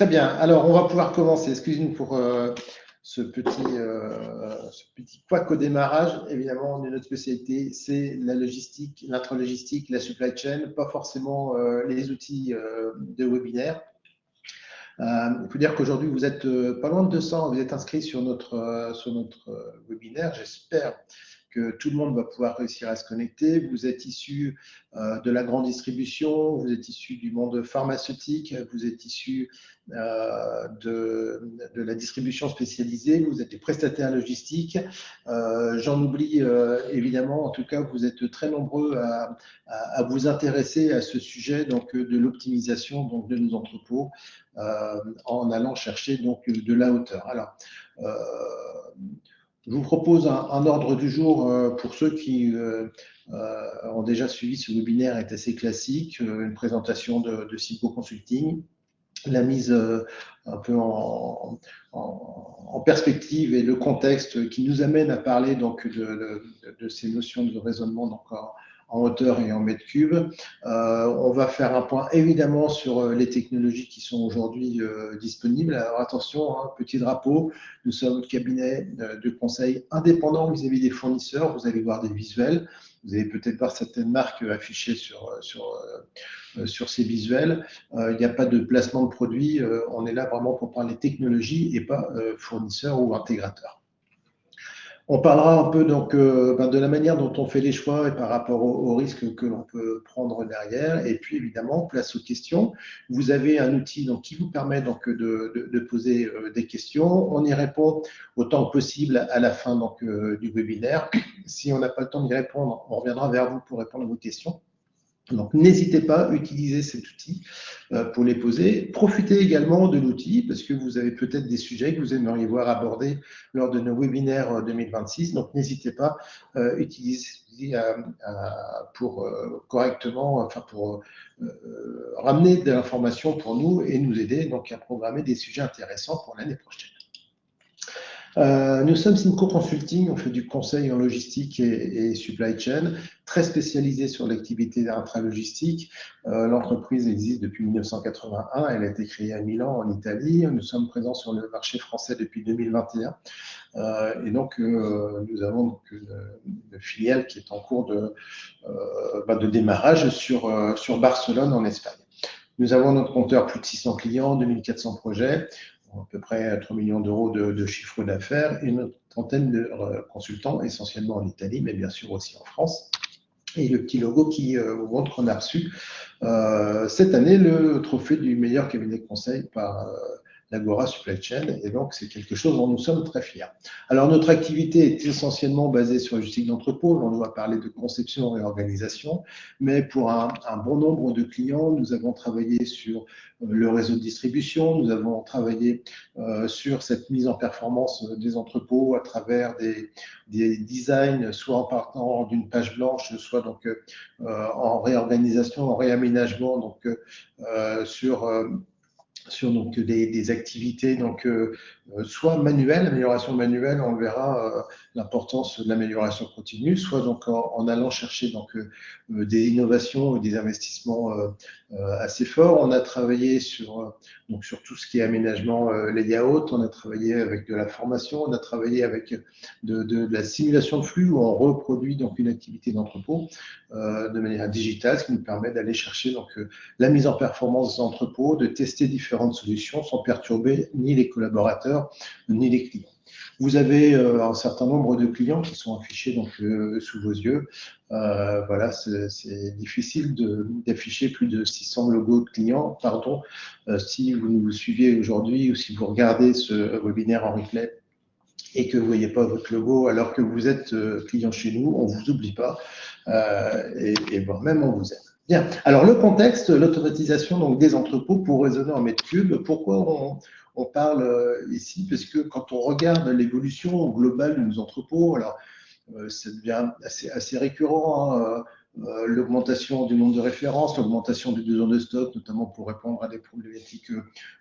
Très bien. Alors, on va pouvoir commencer. Excusez-nous pour ce petit couac au démarrage. Évidemment, notre spécialité, c'est la logistique, l'intralogistique, la supply chain, pas forcément les outils de webinaire. Il faut dire qu'aujourd'hui, vous êtes pas loin de 200, vous êtes inscrits sur notre webinaire. J'espère que tout le monde va pouvoir réussir à se connecter. Vous êtes issus de la grande distribution, vous êtes issus du monde pharmaceutique, vous êtes issus de la distribution spécialisée, vous êtes des prestataires logistiques. J'en oublie évidemment, en tout cas, vous êtes très nombreux à vous intéresser à ce sujet donc, de l'optimisation donc, de nos entrepôts en allant chercher donc, de la hauteur. Alors, je vous propose un ordre du jour pour ceux qui ont déjà suivi ce webinaire est assez classique, une présentation de Silco Consulting, la mise un peu en perspective et le contexte qui nous amène à parler donc de ces notions de raisonnement donc en hauteur et en mètre cube. On va faire un point évidemment sur les technologies qui sont aujourd'hui disponibles. Alors attention, hein, petit drapeau, nous sommes cabinet de conseil indépendant vis-à-vis des fournisseurs. Vous allez voir des visuels. Vous allez peut-être voir certaines marques affichées sur ces visuels. Il n'y a pas de placement de produits. On est là vraiment pour parler technologie et pas fournisseur ou intégrateur. On parlera un peu donc de la manière dont on fait les choix et par rapport aux risques que l'on peut prendre derrière. Et puis évidemment, place aux questions. Vous avez un outil donc, qui vous permet donc, de poser des questions. On y répond autant que possible à la fin donc, du webinaire. Si on n'a pas le temps d'y répondre, on reviendra vers vous pour répondre à vos questions. Donc, n'hésitez pas à utiliser cet outil pour les poser. Profitez également de l'outil parce que vous avez peut-être des sujets que vous aimeriez voir abordés lors de nos webinaires 2026. Donc, n'hésitez pas à utiliser pour correctement, enfin pour ramener de l'information pour nous et nous aider donc à programmer des sujets intéressants pour l'année prochaine. Nous sommes Silco Consulting, on fait du conseil en logistique et supply chain, très spécialisé sur l'activité intralogistique. L'entreprise existe depuis 1981, elle a été créée à Milan, en Italie. Nous sommes présents sur le marché français depuis 2021. Et donc, nous avons donc une filiale qui est en cours de démarrage sur Barcelone, en Espagne. Nous avons notre compteur plus de 600 clients, 2400 projets, à peu près 3 millions d'euros de chiffre d'affaires et une trentaine de consultants, essentiellement en Italie, mais bien sûr aussi en France. Et le petit logo qui vous montre qu'on a reçu cette année le trophée du meilleur cabinet de conseil par l'Agora Supply Chain, et donc c'est quelque chose dont nous sommes très fiers. Alors notre activité est essentiellement basée sur la logistique d'entrepôt, on va parler de conception et organisation, mais pour un bon nombre de clients, nous avons travaillé sur le réseau de distribution, nous avons travaillé sur cette mise en performance des entrepôts à travers des designs, soit en partant d'une page blanche, soit donc en réorganisation, en réaménagement, donc sur donc des activités donc soit manuelles, amélioration manuelle, on verra l'importance de l'amélioration continue, soit donc en allant chercher donc des innovations et des investissements assez forts. On a travaillé sur tout ce qui est aménagement layout, on a travaillé avec de la formation, on a travaillé avec de la simulation de flux où on reproduit donc une activité d'entrepôt de manière digitale, ce qui nous permet d'aller chercher donc la mise en performance des entrepôts, de tester différentes solutions sans perturber ni les collaborateurs ni les clients. Vous avez un certain nombre de clients qui sont affichés donc, sous vos yeux. Voilà, c'est difficile d'afficher plus de 600 logos de clients. Pardon, si vous nous suivez aujourd'hui ou si vous regardez ce webinaire en replay et que vous ne voyez pas votre logo alors que vous êtes client chez nous, on ne vous oublie pas et voire même on vous aime. Bien. Alors le contexte, l'automatisation donc des entrepôts pour raisonner en mètres cubes. Pourquoi on parle ici? Parce que quand on regarde l'évolution globale de nos entrepôts, alors ça devient assez récurrent. Hein, l'augmentation du nombre de références, l'augmentation des besoins de stock, notamment pour répondre à des problématiques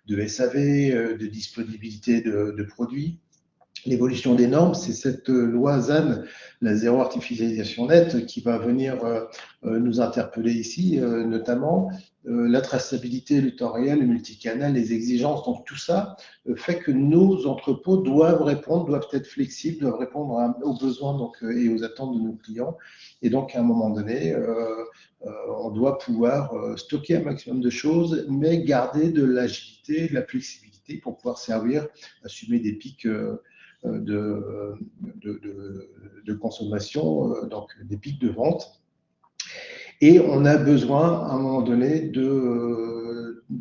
de SAV, de disponibilité de produits. l'évolution des normes, c'est cette loi ZAN, la zéro artificialisation nette, qui va venir nous interpeller ici, notamment la traçabilité, le temps réel, le multicanal, les exigences. Donc tout ça fait que nos entrepôts doivent répondre, doivent être flexibles, doivent répondre aux besoins et aux attentes de nos clients. Et donc à un moment donné, on doit pouvoir stocker un maximum de choses, mais garder de l'agilité, de la flexibilité pour pouvoir servir, assumer des pics de, de consommation, donc des pics de vente. Et on a besoin, à un moment donné,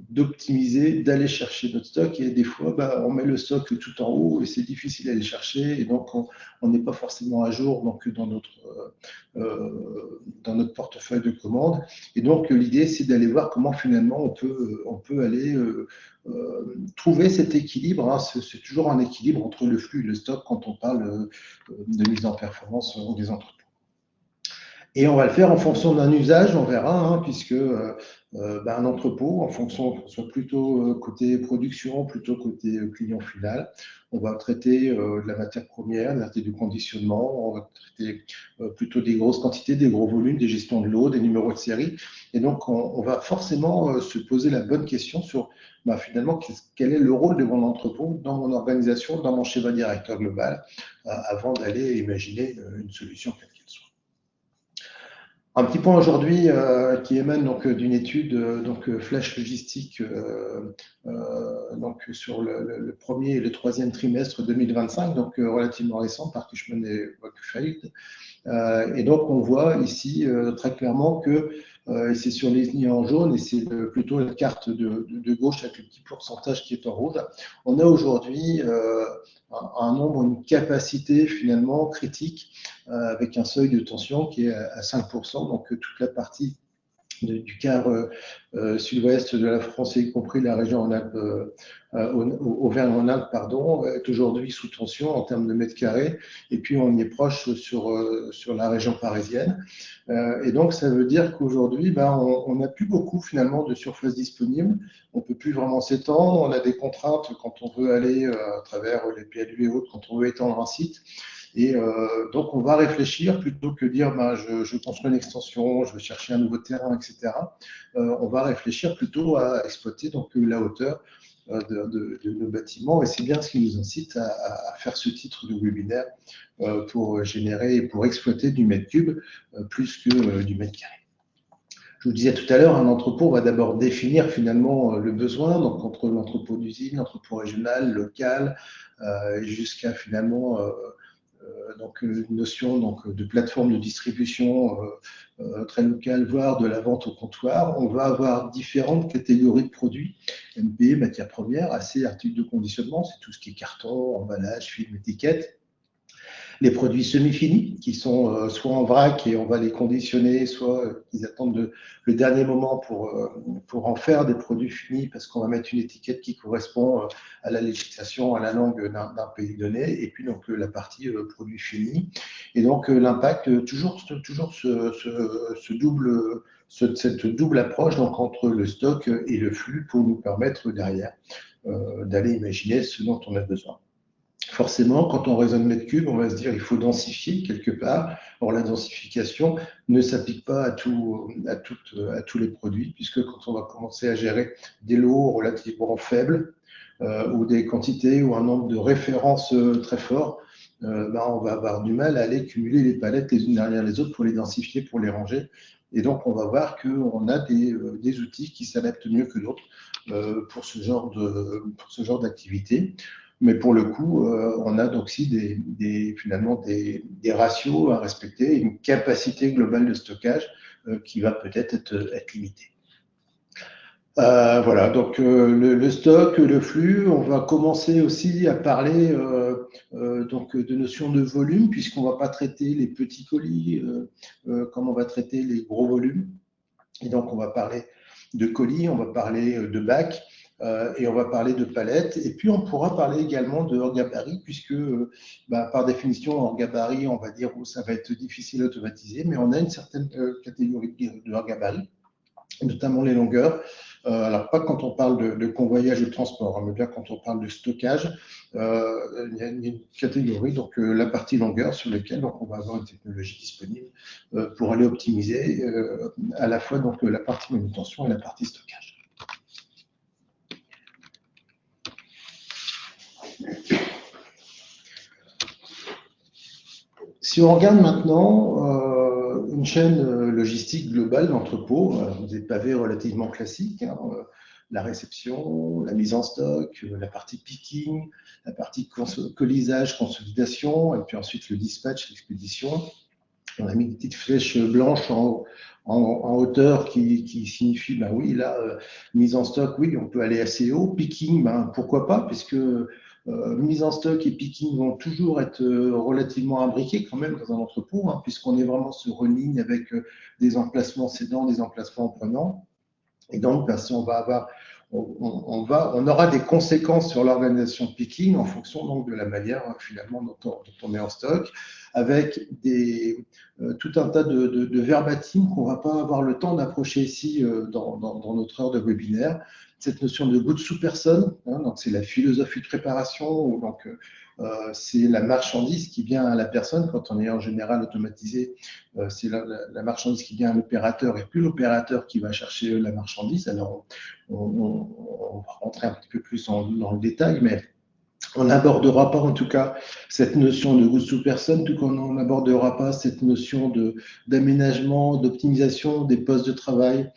d'optimiser, d'aller chercher notre stock. Et des fois, on met le stock tout en haut et c'est difficile à aller chercher. Et donc, on n'est pas forcément à jour donc, dans notre portefeuille de commandes. Et donc, l'idée, c'est d'aller voir comment finalement on peut aller trouver cet équilibre. Hein. C'est toujours un équilibre entre le flux et le stock quand on parle de mise en performance des entreprises. Et on va le faire en fonction d'un usage, on verra, hein, puisque un entrepôt, en fonction, soit plutôt côté production, plutôt côté client final, on va traiter de la matière première, traiter du conditionnement, on va traiter plutôt des grosses quantités, des gros volumes, des gestions de l'eau, des numéros de série. Et donc, on va forcément se poser la bonne question sur finalement quel est le rôle de mon entrepôt dans mon organisation, dans mon schéma directeur global, avant d'aller imaginer une solution quelle qu'elle soit. Un petit point aujourd'hui qui émane donc d'une étude Flash Logistique donc sur le premier et le troisième trimestre 2025, donc relativement récent par Cushman et Wakefield. Et donc on voit ici très clairement que c'est sur les lignes en jaune et c'est plutôt la carte de gauche avec le petit pourcentage qui est en rouge. On a aujourd'hui un nombre, une capacité finalement critique avec un seuil de tension qui est à 5%, donc toute la partie du quart sud-ouest de la France, y compris la région Auvergne-Rhône-Alpes, pardon, est aujourd'hui sous tension en termes de mètres carrés, et puis on y est proche sur la région parisienne. Et donc ça veut dire qu'aujourd'hui, on n'a plus beaucoup finalement de surface disponible, on ne peut plus vraiment s'étendre, on a des contraintes quand on veut aller à travers les PLU et autres, quand on veut étendre un site. Et donc, on va réfléchir plutôt que dire je construis une extension, je vais chercher un nouveau terrain, etc. On va réfléchir plutôt à exploiter donc, la hauteur de nos bâtiments. Et c'est bien ce qui nous incite à faire ce titre de webinaire pour générer et pour exploiter du mètre cube plus que du mètre carré. Je vous disais tout à l'heure, un entrepôt va d'abord définir finalement le besoin, donc entre l'entrepôt d'usine, l'entrepôt régional, local, jusqu'à finalement donc une notion de plateforme de distribution très locale, voire de la vente au comptoir. On va avoir différentes catégories de produits, MP, matières premières, AC, articles de conditionnement, c'est tout ce qui est carton, emballage, film, étiquette. Les produits semi-finis qui sont soit en vrac et on va les conditionner, soit ils attendent le dernier moment pour en faire des produits finis parce qu'on va mettre une étiquette qui correspond à la législation, à la langue d'un pays donné, et puis donc la partie produits finis. Et donc l'impact, toujours cette double approche donc, entre le stock et le flux pour nous permettre derrière d'aller imaginer ce dont on a besoin. Forcément, quand on raisonne mètre cube, on va se dire qu'il faut densifier quelque part. Or, la densification ne s'applique pas à tous les produits, puisque quand on va commencer à gérer des lots relativement faibles ou des quantités ou un nombre de références très fort, on va avoir du mal à aller cumuler les palettes les unes derrière les autres pour les densifier, pour les ranger. Et donc, on va voir qu'on a des outils qui s'adaptent mieux que d'autres pour ce genre d'activité. Mais pour le coup, on a donc aussi finalement des ratios à respecter, une capacité globale de stockage qui va peut-être être limitée. Voilà, donc le stock, le flux, on va commencer aussi à parler donc de notions de volume, puisqu'on ne va pas traiter les petits colis comme on va traiter les gros volumes. Et donc, on va parler de colis, on va parler de bacs. Et on va parler de palettes. Et puis, on pourra parler également de hors-gabarit, puisque par définition, hors-gabarit, on va dire où ça va être difficile à automatiser, mais on a une certaine catégorie de hors-gabarit notamment les longueurs. Alors, pas quand on parle de convoyage ou de transport, hein, mais bien quand on parle de stockage. Il y a une catégorie, donc la partie longueur, sur laquelle donc, on va avoir une technologie disponible pour aller optimiser à la fois donc, la partie manutention et la partie stockage. Si on regarde maintenant une chaîne logistique globale d'entrepôt, des pavés relativement classiques, hein, la réception, la mise en stock, la partie picking, la partie colisage, consolidation, et puis ensuite le dispatch, l'expédition. On a mis une petite flèche blanche en hauteur qui signifie, ben oui, là, mise en stock, oui, on peut aller assez haut. Picking, ben, pourquoi pas, puisque mise en stock et picking vont toujours être relativement imbriqués quand même dans un entrepôt, hein, puisqu'on est vraiment sur une ligne avec des emplacements cédants, des emplacements prenants. Et donc, ben, si on va avoir, on aura des conséquences sur l'organisation picking en fonction donc de la manière finalement dont on est en stock, avec tout un tas de verbatim qu'on ne va pas avoir le temps d'approcher ici dans notre heure de webinaire. Cette notion de goods sous personne, hein, donc c'est la philosophie de préparation, ou donc c'est la marchandise qui vient à la personne. Quand on est en général automatisé, c'est la marchandise qui vient à l'opérateur et plus l'opérateur qui va chercher la marchandise. Alors, on va rentrer un petit peu plus dans le détail, mais on n'abordera pas en tout cas cette notion de goods sous personne, tout comme on n'abordera pas cette notion d'aménagement, d'optimisation des postes de travail,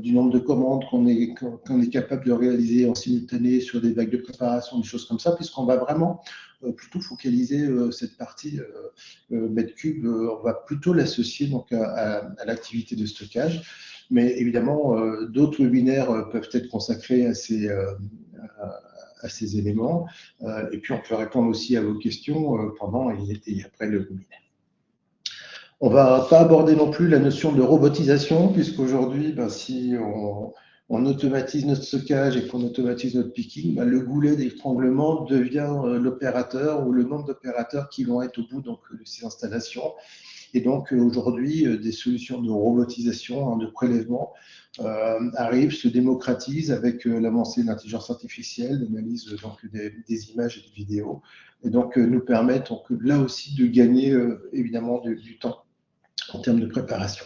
du nombre de commandes qu'on est capable de réaliser en simultané sur des vagues de préparation, des choses comme ça, puisqu'on va vraiment plutôt focaliser cette partie mètre cube, on va plutôt l'associer donc à l'activité de stockage. Mais évidemment, d'autres webinaires peuvent être consacrés à ces éléments. Et puis, on peut répondre aussi à vos questions pendant et après le webinaire. On ne va pas aborder non plus la notion de robotisation, puisqu'aujourd'hui, ben, si on automatise notre stockage et qu'on automatise notre picking, ben, le goulet d'étranglement devient l'opérateur ou le nombre d'opérateurs qui vont être au bout donc, de ces installations. Et donc aujourd'hui, des solutions de robotisation, de prélèvement arrivent, se démocratisent avec l'avancée de l'intelligence artificielle, l'analyse donc des images et des vidéos, et donc nous permettent donc, là aussi de gagner évidemment du temps en termes de préparation.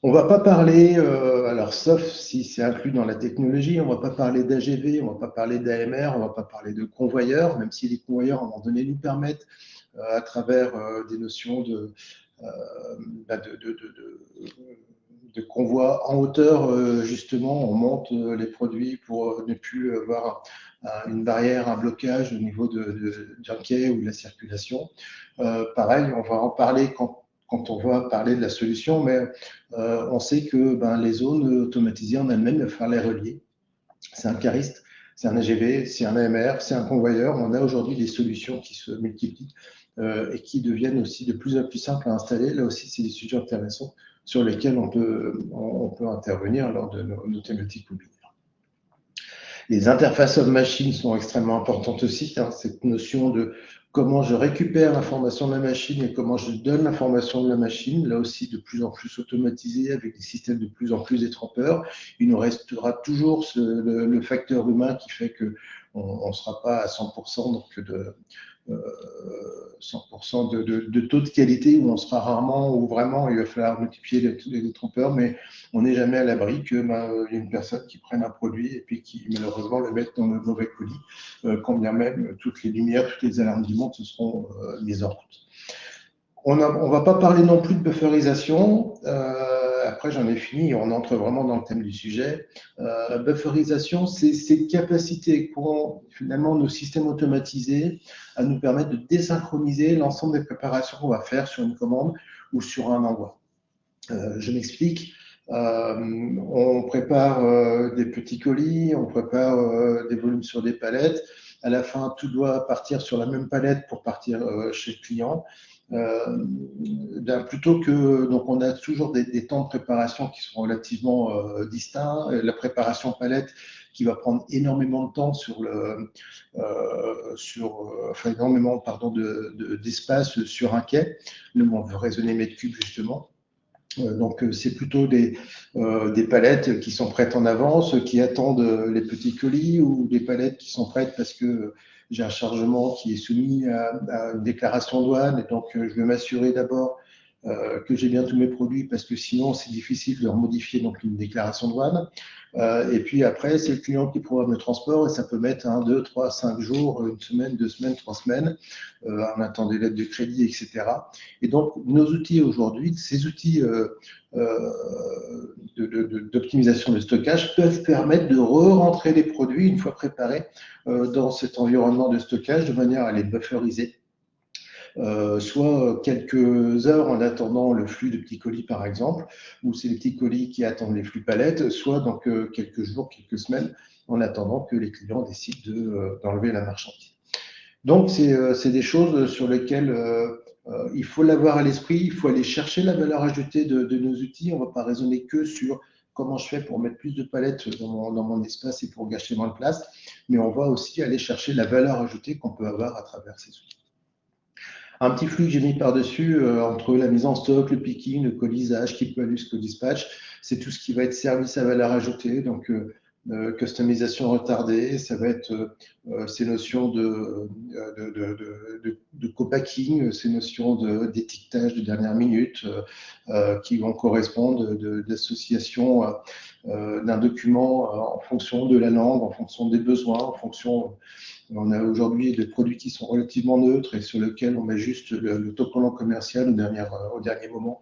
On ne va pas parler, alors sauf si c'est inclus dans la technologie, on ne va pas parler d'AGV, on ne va pas parler d'AMR, on ne va pas parler de convoyeurs, même si les convoyeurs à un moment donné nous permettent à travers des notions de convoi en hauteur, justement, on monte les produits pour ne plus avoir une barrière, un blocage au niveau d'un quai ou de la circulation. Pareil, on va en parler quand on va parler de la solution, mais on sait que les zones automatisées en elles-mêmes, il va falloir les relier. C'est un cariste, c'est un AGV, c'est un AMR, c'est un convoyeur. On a aujourd'hui des solutions qui se multiplient et qui deviennent aussi de plus en plus simples à installer. Là aussi, c'est des sujets intéressants sur lesquels on peut intervenir lors de nos thématiques webinaires. Les interfaces homme-machine sont extrêmement importantes aussi. Hein, cette notion de comment je récupère l'information de la machine et comment je donne l'information de la machine, là aussi de plus en plus automatisé avec des systèmes de plus en plus détrompeurs. Il nous restera toujours le facteur humain qui fait qu'on ne sera pas à 100% donc de 100% de taux de qualité, où on sera rarement, ou vraiment il va falloir multiplier les détrompeurs, mais on n'est jamais à l'abri qu'il y ait une personne qui prenne un produit et puis qui malheureusement le mette dans le mauvais colis, quand bien même toutes les lumières, toutes les alarmes du monde se seront mises en route. On ne va pas parler non plus de bufferisation. Après, j'en ai fini. On entre vraiment dans le thème du sujet. Bufferisation, c'est cette capacité qu'ont finalement nos systèmes automatisés à nous permettre de désynchroniser l'ensemble des préparations qu'on va faire sur une commande ou sur un envoi. Je m'explique. On prépare des petits colis, on prépare des volumes sur des palettes. À la fin, tout doit partir sur la même palette pour partir chez le client. Plutôt que donc on a toujours des temps de préparation qui sont relativement distincts. La préparation palette qui va prendre énormément de temps énormément d'espace sur un quai. Nous, on veut raisonner mètre cube justement. Donc, c'est plutôt des palettes qui sont prêtes en avance, qui attendent les petits colis, ou des palettes qui sont prêtes parce que j'ai un chargement qui est soumis à une déclaration douane. Et donc, je vais m'assurer d'abord que j'ai bien tous mes produits, parce que sinon, c'est difficile de remodifier donc une déclaration douane. Et puis après, c'est le client qui programme le transport, et ça peut mettre 1, 2, 3, 5 jours, une semaine, 2 semaines, 3 semaines, en attendant des lettres de crédit, etc. Et donc, nos outils aujourd'hui, ces outils d'optimisation de stockage peuvent permettre de re-rentrer les produits une fois préparés dans cet environnement de stockage, de manière à les bufferiser. Soit quelques heures en attendant le flux de petits colis, par exemple, ou c'est les petits colis qui attendent les flux palettes, soit donc quelques jours, quelques semaines, en attendant que les clients décident d'enlever la marchandise. Donc, c'est des choses sur lesquelles il faut l'avoir à l'esprit, il faut aller chercher la valeur ajoutée de nos outils. On ne va pas raisonner que sur comment je fais pour mettre plus de palettes dans mon espace et pour gâcher moins de place, mais on va aussi aller chercher la valeur ajoutée qu'on peut avoir à travers ces outils. Un petit flux que j'ai mis par-dessus, entre la mise en stock, le picking, le colisage, keep value, co-dispatch, c'est tout ce qui va être service à valeur ajoutée, donc customisation retardée, ça va être ces notions de co-packing, ces notions d'étiquetage de dernière minute, qui vont correspondre d'association d'un document en fonction de la langue, en fonction des besoins, en fonction. On a aujourd'hui des produits qui sont relativement neutres et sur lesquels on met juste l'autocollant commercial au dernier moment,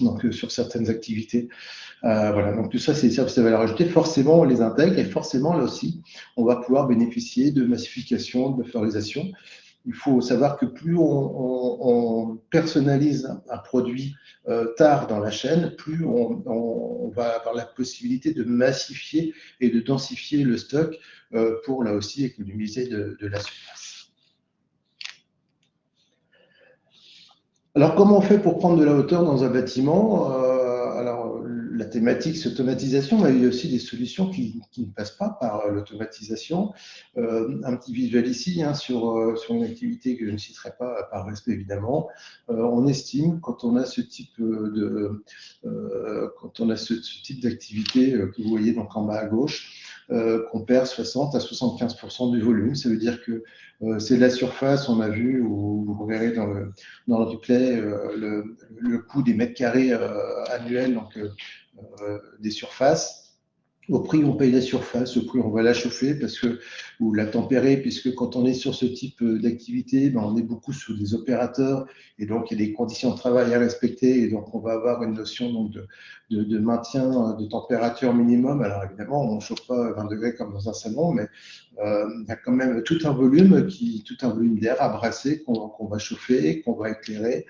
donc sur certaines activités. Voilà, donc tout ça, c'est des services à valeur ajoutée. Forcément, on les intègre, et forcément, là aussi, on va pouvoir bénéficier de massification, de bufferisation. Il faut savoir que plus on personnalise un produit tard dans la chaîne, plus on va avoir la possibilité de massifier et de densifier le stock pour là aussi économiser de la surface. Alors, comment on fait pour prendre de la hauteur dans un bâtiment? Alors, la thématique, c'est automatisation, mais il y a aussi des solutions qui ne passent pas par l'automatisation. Un petit visuel ici sur une activité que je ne citerai pas par respect évidemment. On estime, quand on a ce type d'activité que vous voyez donc en bas à gauche, qu'on perd 60 à 75% du volume. Ça veut dire que c'est de la surface. On a vu, ou vous verrez dans le replay, le coût des mètres carrés annuels, donc des surfaces. Au prix où on paye la surface, au prix où on va la chauffer ou la tempérer, puisque quand on est sur ce type d'activité, on est beaucoup sous des opérateurs, et donc il y a des conditions de travail à respecter, et donc on va avoir une notion donc de maintien de température minimum. Alors évidemment, on ne chauffe pas à 20 degrés comme dans un salon, mais il y a quand même tout un volume d'air à brasser qu'on va chauffer, qu'on va éclairer,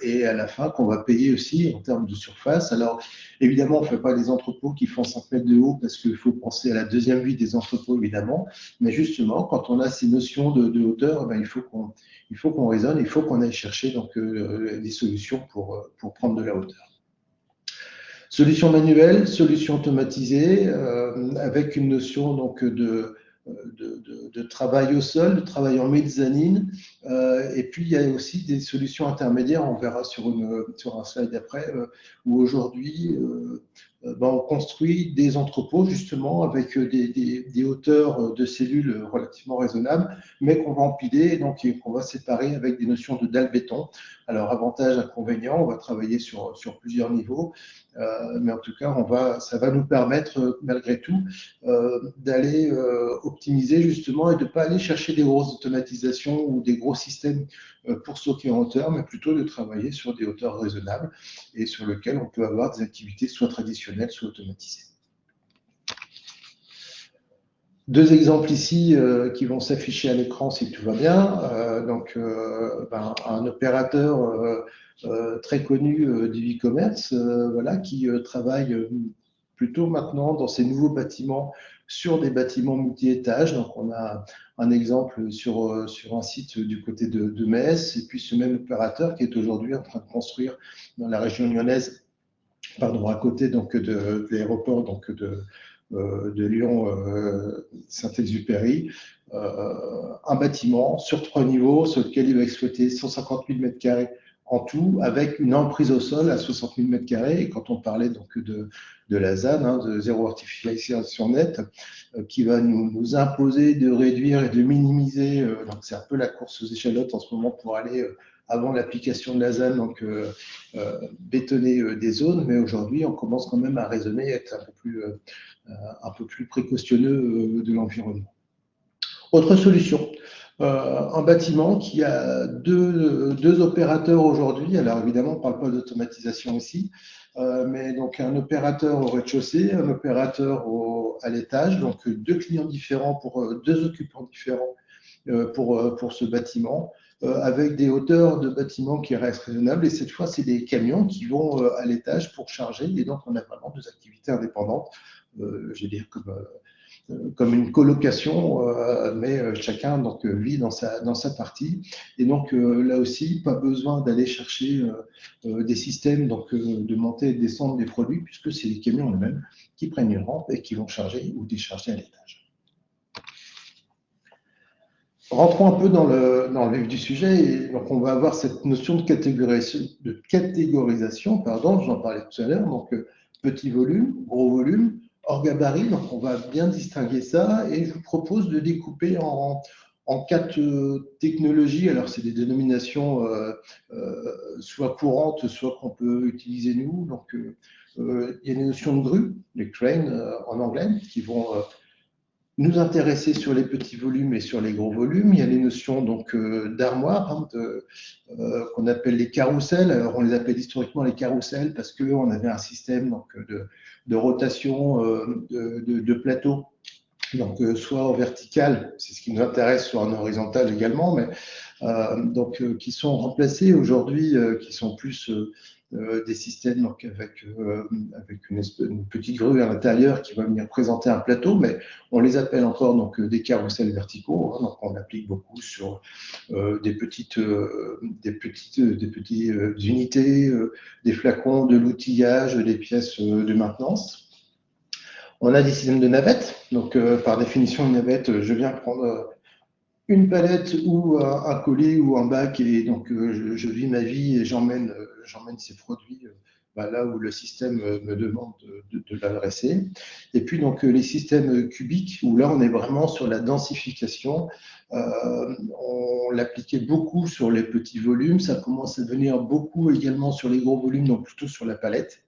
et à la fin qu'on va payer aussi en termes de surface. Alors évidemment, on ne fait pas des entrepôts qui font 5 mètres de haut, parce qu'il faut penser à la deuxième vie des entrepôts, évidemment. Mais justement, quand on a ces notions de hauteur, il faut qu'on raisonne, il faut qu'on aille chercher donc, des solutions pour prendre de la hauteur. Solution manuelle, solution automatisée, avec une notion donc de travail au sol, de travail en mezzanine, et puis il y a aussi des solutions intermédiaires. On verra sur un slide après, où aujourd'hui on construit des entrepôts justement avec des hauteurs de cellules relativement raisonnables, mais qu'on va empiler, et donc qu'on va séparer avec des notions de dalle béton. Alors avantage, inconvénient, on va travailler sur plusieurs niveaux, mais en tout cas ça va nous permettre malgré tout d'aller optimiser justement, et de ne pas aller chercher des grosses automatisations ou des gros systèmes pour stocker en hauteur, mais plutôt de travailler sur des hauteurs raisonnables et sur lesquelles on peut avoir des activités soit traditionnelles, soit automatisées. Deux exemples ici qui vont s'afficher à l'écran si tout va bien. Un opérateur très connu du e-commerce, qui travaille plutôt maintenant dans ces nouveaux bâtiments, sur des bâtiments multi-étages. Donc on a un exemple sur un site du côté de Metz, et puis ce même opérateur qui est aujourd'hui en train de construire dans la région lyonnaise, à côté donc de l'aéroport donc de Lyon Saint-Exupéry, un bâtiment sur 3 niveaux sur lequel il va exploiter 150 000 m² en tout, avec une emprise au sol à 60 000 m². Et quand on parlait donc de la ZAN, hein, de zéro artificialisation nette, qui va nous imposer de réduire et de minimiser, donc c'est un peu la course aux échalotes en ce moment pour aller avant l'application de la ZAN, donc bétonner des zones, mais aujourd'hui on commence quand même à raisonner, être un peu plus précautionneux de l'environnement. Autre solution, un bâtiment qui a deux opérateurs aujourd'hui. Alors évidemment, on ne parle pas d'automatisation ici, mais donc un opérateur au rez-de-chaussée, un opérateur à l'étage, donc deux clients différents pour deux occupants différents pour ce bâtiment, avec des hauteurs de bâtiment qui restent raisonnables. Et cette fois, c'est des camions qui vont à l'étage pour charger. Et donc, on a vraiment deux activités indépendantes, je vais dire comme une colocation, mais chacun donc vit dans sa partie. Et donc là aussi, pas besoin d'aller chercher des systèmes donc de montée et de descente des produits, puisque c'est les camions eux-mêmes qui prennent une rampe et qui vont charger ou décharger à l'étage. Rentrons un peu dans le vif du sujet, et donc on va avoir cette notion de catégorisation, pardon, j'en parlais tout à l'heure, donc petit volume, gros volume, hors gabarit, donc on va bien distinguer ça, et je vous propose de découper en quatre technologies. Alors c'est des dénominations soit courantes, soit qu'on peut utiliser nous. Donc il y a les notions de grue, les cranes en anglais, qui vont nous intéresser sur les petits volumes et sur les gros volumes. Il y a les notions donc d'armoire, hein, qu'on appelle les carousels. Alors on les appelle historiquement les carousels parce qu'on avait un système donc, de rotation de plateaux, donc soit en vertical, c'est ce qui nous intéresse, soit en horizontal également, mais qui sont remplacés aujourd'hui, qui sont plus des systèmes donc avec une petite grue à l'intérieur qui va venir présenter un plateau, mais on les appelle encore donc des carousels verticaux, hein, donc on applique beaucoup sur des petites unités, des flacons, de l'outillage, des pièces de maintenance. On a des systèmes de navettes, donc par définition une navette, je viens prendre une palette ou un colis ou un bac, et donc je vis ma vie et j'emmène ces produits là où le système me demande de l'adresser. Et puis donc les systèmes cubiques, où là on est vraiment sur la densification. On l'appliquait beaucoup sur les petits volumes, ça commence à devenir beaucoup également sur les gros volumes, donc plutôt sur la palette.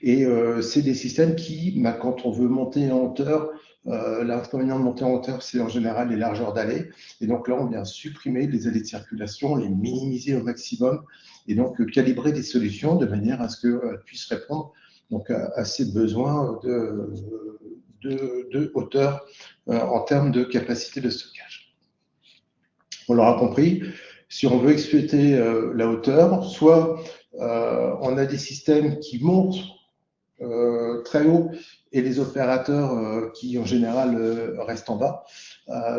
Et c'est des systèmes qui, quand on veut monter en hauteur, l'inconvénient de monter en hauteur, c'est en général les largeurs d'allées. Et donc là, on vient supprimer les allées de circulation, les minimiser au maximum, et donc calibrer des solutions de manière à ce qu'elles puissent répondre donc, à ces besoins de hauteur en termes de capacité de stockage. On l'aura compris, si on veut exploiter la hauteur, soit on a des systèmes qui montent très haut et les opérateurs qui en général restent en bas,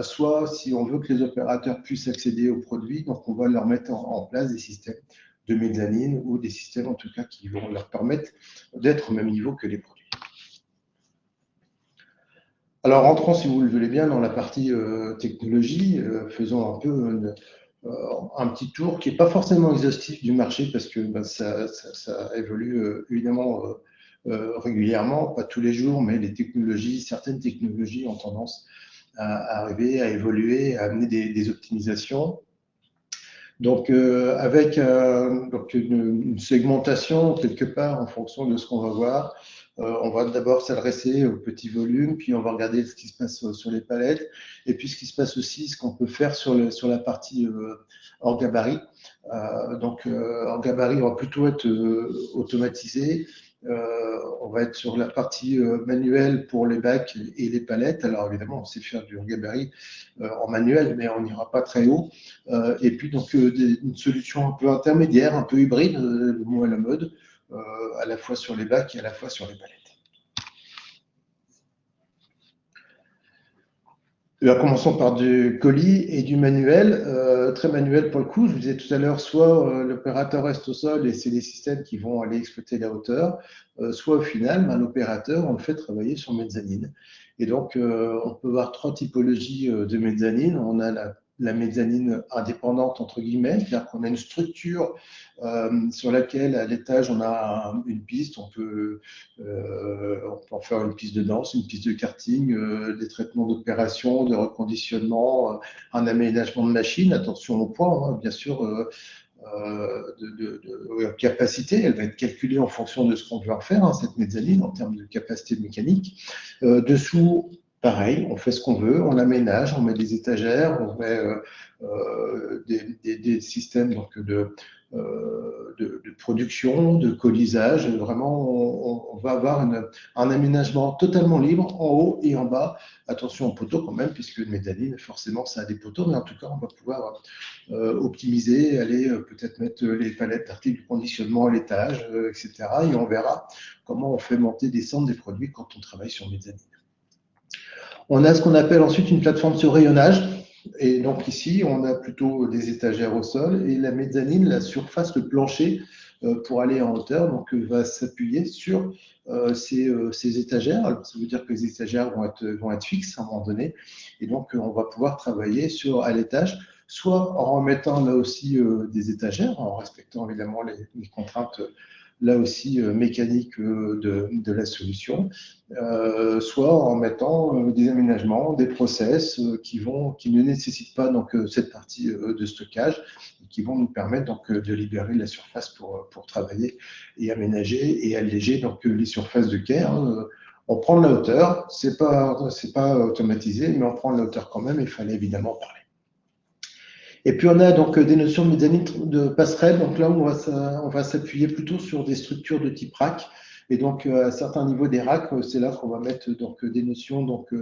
soit si on veut que les opérateurs puissent accéder aux produits, donc on va leur mettre en place des systèmes de mezzanine ou des systèmes en tout cas qui vont leur permettre d'être au même niveau que les produits. Alors rentrons, si vous le voulez bien, dans la partie technologie, faisons un peu un petit tour qui n'est pas forcément exhaustif du marché parce que ça évolue évidemment régulièrement, pas tous les jours, mais certaines technologies ont tendance à arriver, à évoluer, à amener des optimisations. Donc, avec donc une segmentation quelque part en fonction de ce qu'on va voir, on va d'abord s'adresser aux petits volumes, puis on va regarder ce qui se passe sur les palettes, et puis ce qui se passe aussi, ce qu'on peut faire sur la partie hors gabarit. Hors gabarit, on va plutôt être automatisé. On va être sur la partie manuelle pour les bacs et les palettes. Alors évidemment, on sait faire du gabarit en manuel, mais on n'ira pas très haut. Et puis donc une solution un peu intermédiaire, un peu hybride, le mot à la mode, à la fois sur les bacs et à la fois sur les palettes. Commençons par du colis et du manuel, très manuel pour le coup. Je vous disais tout à l'heure, soit l'opérateur reste au sol et c'est les systèmes qui vont aller exploiter la hauteur, soit au final, l'opérateur, on le fait travailler sur mezzanine. Et donc, on peut voir trois typologies de mezzanine. On a la la mezzanine indépendante, entre guillemets, c'est-à-dire qu'on a une structure sur laquelle, à l'étage, on a une piste, on peut en faire une piste de danse, une piste de karting, des traitements d'opération, de reconditionnement, un aménagement de machines, attention au poids, hein, bien sûr, de capacité, elle va être calculée en fonction de ce qu'on veut en faire, hein, cette mezzanine, en termes de capacité mécanique. Dessous, pareil, on fait ce qu'on veut, on aménage, on met des étagères, on met des systèmes donc, de production, de colisage. Vraiment, on va avoir un aménagement totalement libre en haut et en bas. Attention aux poteaux quand même, puisque une mezzanine, forcément, ça a des poteaux, mais en tout cas, on va pouvoir optimiser, aller peut-être mettre les palettes d'articles de conditionnement à l'étage, etc. Et on verra comment on fait monter, descendre des produits quand on travaille sur mezzanine. On a ce qu'on appelle ensuite une plateforme sur rayonnage. Et donc ici, on a plutôt des étagères au sol et la mezzanine, la surface, le plancher, pour aller en hauteur, donc va s'appuyer sur ces étagères. Alors, ça veut dire que les étagères vont être fixes à un moment donné. Et donc, on va pouvoir travailler à l'étage, soit en remettant là aussi des étagères, en respectant évidemment les contraintes là aussi mécaniques de la solution, soit en mettant des aménagements, des process qui ne nécessitent pas donc cette partie de stockage, qui vont nous permettre donc de libérer la surface pour travailler et aménager et alléger donc les surfaces de quai. On prend de la hauteur, c'est pas automatisé, mais on prend de la hauteur quand même. Il fallait évidemment parler. Et puis on a donc des notions de mezzanine de passerelle. Donc là, on va s'appuyer plutôt sur des structures de type rack. Et donc à certains niveaux des racks, c'est là qu'on va mettre donc des notions donc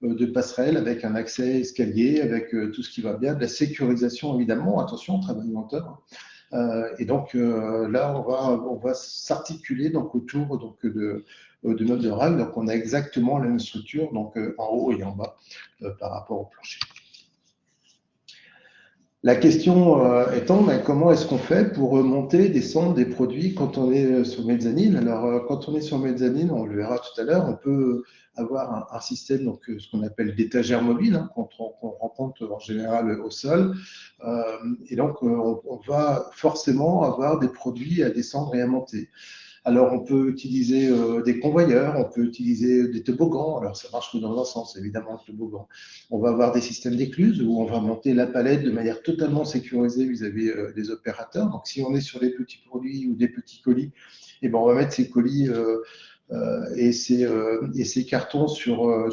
de passerelle avec un accès escalier, avec tout ce qui va bien, de la sécurisation évidemment. Attention, on travaille en hauteur. Et donc là, on va s'articuler donc autour donc de notre rack. Donc on a exactement la même structure donc en haut et en bas par rapport au plancher. La question étant, comment est-ce qu'on fait pour monter, descendre des produits quand on est sur mezzanine? Alors, quand on est sur mezzanine, on le verra tout à l'heure, on peut avoir un système, donc ce qu'on appelle d'étagère mobile, hein, qu'on rencontre en général au sol. Et donc, on va forcément avoir des produits à descendre et à monter. Alors, on peut utiliser des convoyeurs, on peut utiliser des toboggans. Alors, ça marche que dans un sens, évidemment, le toboggan. On va avoir des systèmes d'écluses où on va monter la palette de manière totalement sécurisée vis-à-vis des opérateurs. Donc, si on est sur des petits produits ou des petits colis, eh ben, on va mettre ces colis et ces cartons sur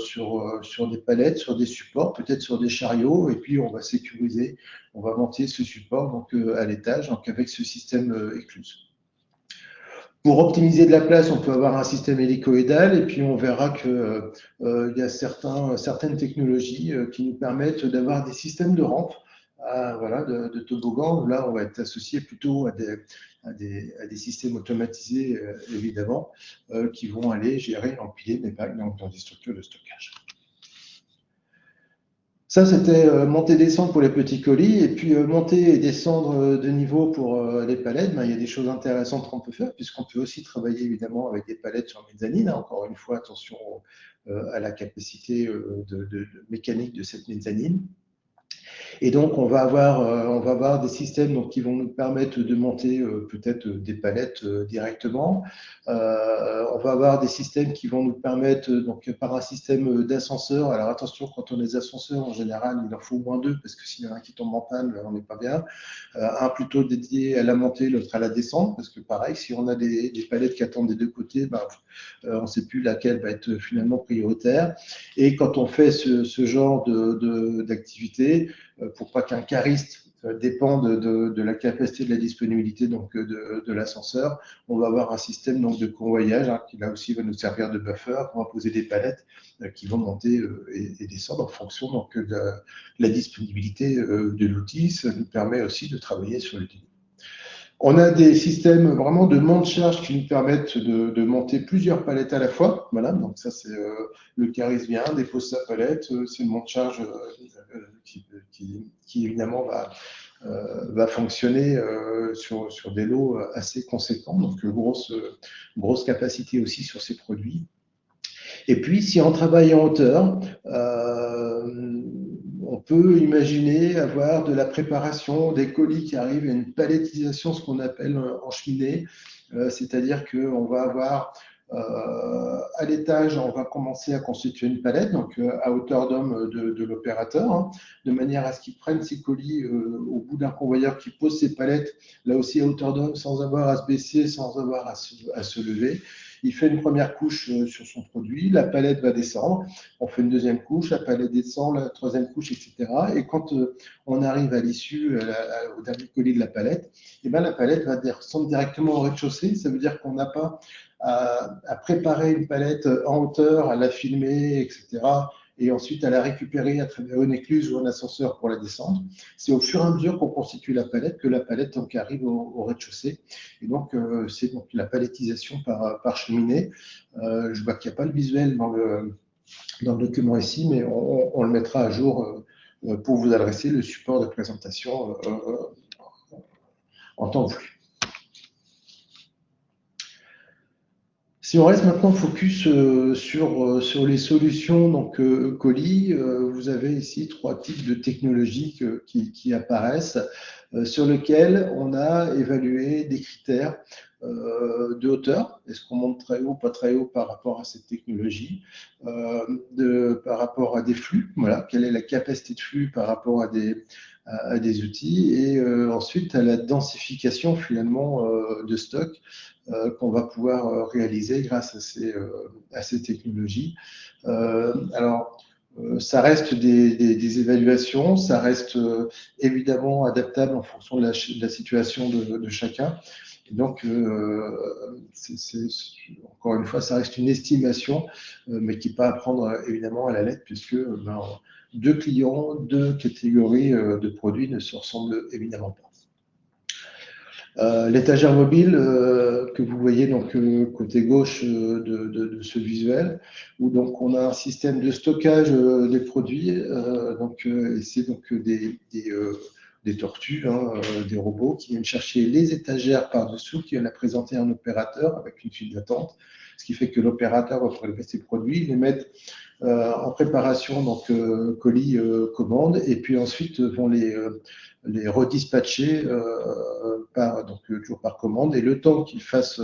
des palettes, sur des supports, peut-être sur des chariots, et puis on va sécuriser, on va monter ce support donc, à l'étage donc avec ce système écluse. Pour optimiser de la place, on peut avoir un système hélicoïdal et puis on verra qu'il y a certaines technologies qui nous permettent d'avoir des systèmes de rampe, voilà, de toboggan. Là, on va être associé plutôt à des systèmes automatisés, évidemment, qui vont aller gérer, empiler des bacs dans des structures de stockage. Ça, c'était monter-descendre pour les petits colis. Et puis, monter et descendre de niveau pour les palettes, il y a des choses intéressantes qu'on peut faire, puisqu'on peut aussi travailler évidemment avec des palettes sur mezzanine. Encore une fois, attention à la capacité de mécanique de cette mezzanine. Et donc, on va avoir des systèmes donc, qui vont nous permettre de monter peut-être des palettes directement. On va avoir des systèmes qui vont nous permettre, donc, par un système d'ascenseur. Alors, attention, quand on a des ascenseurs, en général, il en faut au moins deux, parce que s'il y en a un qui tombe en panne, on n'est pas bien. Un plutôt dédié à la montée, l'autre à la descente, parce que pareil, si on a des palettes qui attendent des deux côtés, on ne sait plus laquelle va être finalement prioritaire. Et quand on fait ce genre d'activité, pour pas qu'un cariste dépende de la capacité de la disponibilité donc de l'ascenseur, on va avoir un système donc de convoyage qui là aussi va nous servir de buffer. On va poser des palettes qui vont monter et descendre en fonction donc de la disponibilité de l'outil. Ça nous permet aussi de travailler sur le débit. On a des systèmes vraiment de monte-charge qui nous permettent de monter plusieurs palettes à la fois. Voilà, donc ça c'est le cariste vient, dépose sa palette, c'est le monte-charge qui évidemment va fonctionner sur des lots assez conséquents, donc grosse capacité aussi sur ces produits. Et puis, si on travaille en hauteur, on peut imaginer avoir de la préparation des colis qui arrivent à une palettisation, ce qu'on appelle en cheminée, c'est-à-dire qu'on va avoir à l'étage, on va commencer à constituer une palette, donc à hauteur d'homme de l'opérateur, hein, de manière à ce qu'il prenne ses colis au bout d'un convoyeur qui pose ses palettes, là aussi à hauteur d'homme, sans avoir à se baisser, sans avoir à se lever. Il fait une première couche sur son produit, la palette va descendre, on fait une deuxième couche, la palette descend, la troisième couche, etc. Et quand on arrive à l'issue, au dernier colis de la palette, et ben la palette va descendre directement au rez-de-chaussée. Ça veut dire qu'on n'a pas à préparer une palette en hauteur, à la filmer, etc. Et ensuite à la récupérer à travers une écluse ou un ascenseur pour la descendre. C'est au fur et à mesure qu'on constitue la palette que la palette donc, arrive au rez-de-chaussée. Et donc, c'est donc la palettisation par cheminée. Je vois qu'il n'y a pas le visuel dans le document ici, mais on le mettra à jour pour vous adresser le support de présentation en temps voulu. Si on reste maintenant focus sur les solutions donc colis, vous avez ici 3 types de technologies qui apparaissent, sur lesquelles on a évalué des critères de hauteur. Est-ce qu'on monte très haut, pas très haut par rapport à cette technologie, par rapport à des flux, voilà, quelle est la capacité de flux par rapport à des outils, et ensuite à la densification finalement de stock qu'on va pouvoir réaliser grâce à ces technologies. Alors, ça reste des évaluations, ça reste évidemment adaptable en fonction de la situation de chacun. Et donc, encore une fois, ça reste une estimation, mais qui n'est pas à prendre évidemment à la lettre, puisque deux clients, deux catégories de produits ne se ressemblent évidemment pas. L'étagère mobile que vous voyez donc côté gauche de ce visuel, où donc on a un système de stockage des produits, c'est donc des tortues, hein, des robots qui viennent chercher les étagères par-dessous, qui viennent la présenter à un opérateur avec une file d'attente, ce qui fait que l'opérateur va prélever ses produits, les mettre en préparation, donc colis, commande, et puis ensuite vont les redispatcher toujours par commande. Et le temps qu'il fasse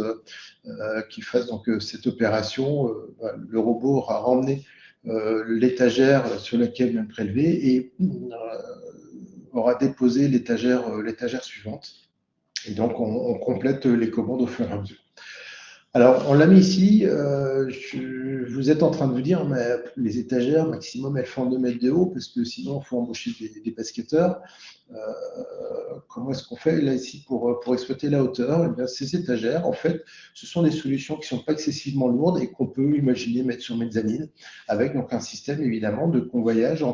donc cette opération, le robot aura ramené l'étagère sur laquelle il vient de prélever et aura déposé l'étagère suivante. Et donc on complète les commandes au fur et à mesure. Alors, on l'a mis ici, vous êtes en train de vous dire, mais les étagères, maximum, elles font 2 mètres de haut, parce que sinon, il faut embaucher des basketteurs. Comment est-ce qu'on fait là ici pour exploiter la hauteur? Eh bien, ces étagères, en fait, ce sont des solutions qui ne sont pas excessivement lourdes et qu'on peut imaginer mettre sur mezzanine, avec donc un système évidemment de convoyage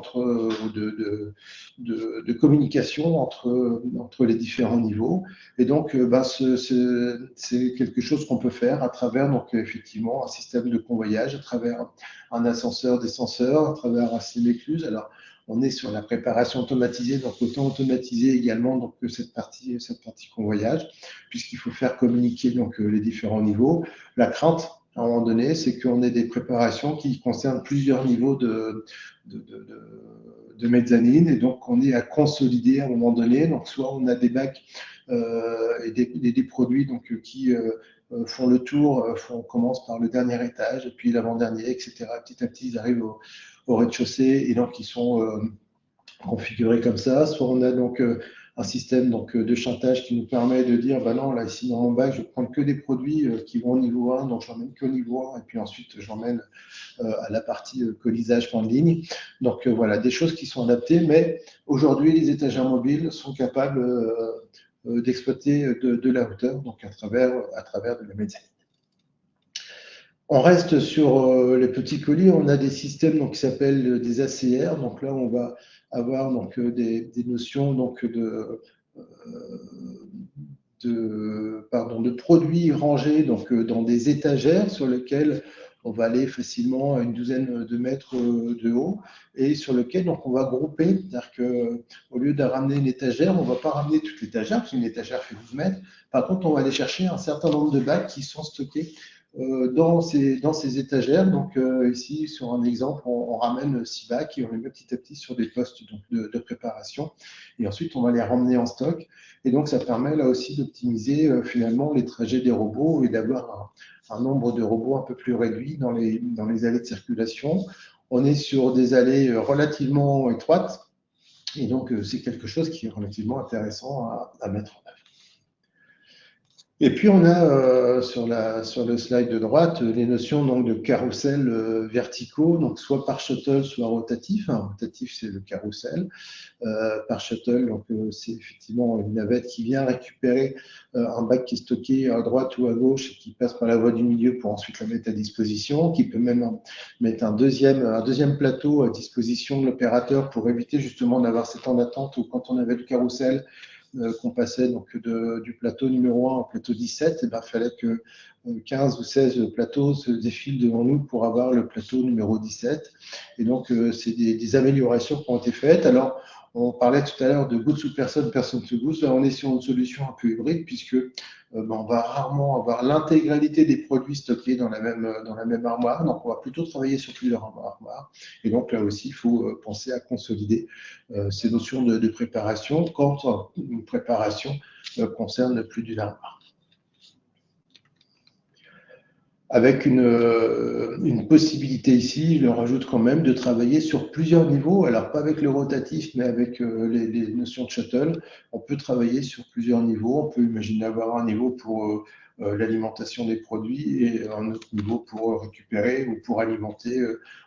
de communication entre les différents niveaux. Et donc, c'est quelque chose qu'on peut faire à travers donc effectivement un système de convoyage, à travers un ascenseur, descenseur, à travers un système écluse. Alors, on est sur la préparation automatisée, donc autant automatiser également donc, cette partie convoyage, puisqu'il faut faire communiquer donc, les différents niveaux. La crainte, à un moment donné, c'est qu'on ait des préparations qui concernent plusieurs niveaux de mezzanine, et donc on est à consolider à un moment donné. Donc soit on a des bacs et des produits donc, qui font le tour, on commence par le dernier étage, et puis l'avant-dernier, etc. Petit à petit, ils arrivent au rez-de-chaussée, et donc ils sont configurés comme ça. Soit on a donc un système donc, de chantage qui nous permet de dire, bah non, là ici dans mon bac, je prends que des produits qui vont au niveau 1, donc j'emmène qu'au niveau 1, et puis ensuite j'emmène à la partie colisage point de ligne. Donc voilà, des choses qui sont adaptées, mais aujourd'hui les étagères mobiles sont capables d'exploiter de la hauteur, donc à travers de la mezzanine. On reste sur les petits colis, on a des systèmes donc, qui s'appellent des ACR, donc là on va avoir donc, des notions donc, de produits rangés donc, dans des étagères sur lesquelles on va aller facilement à une douzaine de mètres de haut, et sur lequel donc, on va grouper, c'est-à-dire qu'au lieu de ramener une étagère, on ne va pas ramener toute l'étagère, parce qu'une étagère fait 12 mètres. Par contre, on va aller chercher un certain nombre de bacs qui sont stockés dans ces étagères. Donc ici, sur un exemple, on ramène 6 bacs et on les met petit à petit sur des postes donc, de préparation. Et ensuite, on va les ramener en stock. Et donc, ça permet là aussi d'optimiser finalement les trajets des robots et d'avoir un nombre de robots un peu plus réduit dans les allées de circulation. On est sur des allées relativement étroites. Et donc, c'est quelque chose qui est relativement intéressant à mettre en œuvre. Et puis on a sur le slide de droite les notions donc de carrousels verticaux, donc soit par shuttle, soit rotatif. Un rotatif c'est le carrousel. Par shuttle, donc c'est effectivement une navette qui vient récupérer un bac qui est stocké à droite ou à gauche et qui passe par la voie du milieu pour ensuite la mettre à disposition, qui peut même mettre un deuxième plateau à disposition de l'opérateur pour éviter justement d'avoir ces temps d'attente où quand on avait le carrousel qu'on passait donc du plateau numéro 1 au plateau 17, il fallait que 15 ou 16 plateaux se défilent devant nous pour avoir le plateau numéro 17. Et donc, c'est des améliorations qui ont été faites. Alors, on parlait tout à l'heure de goods sous personne, personne sous goods. Là, on est sur une solution un peu hybride puisque on va rarement avoir l'intégralité des produits stockés dans la même armoire. Donc, on va plutôt travailler sur plusieurs armoires. Et donc, là aussi, il faut penser à consolider ces notions de préparation quand une préparation concerne plus d'une armoire. Avec une possibilité ici, je le rajoute quand même, de travailler sur plusieurs niveaux. Alors, pas avec le rotatif, mais avec les notions de shuttle. On peut travailler sur plusieurs niveaux. On peut imaginer avoir un niveau pour l'alimentation des produits et un autre niveau pour récupérer ou pour alimenter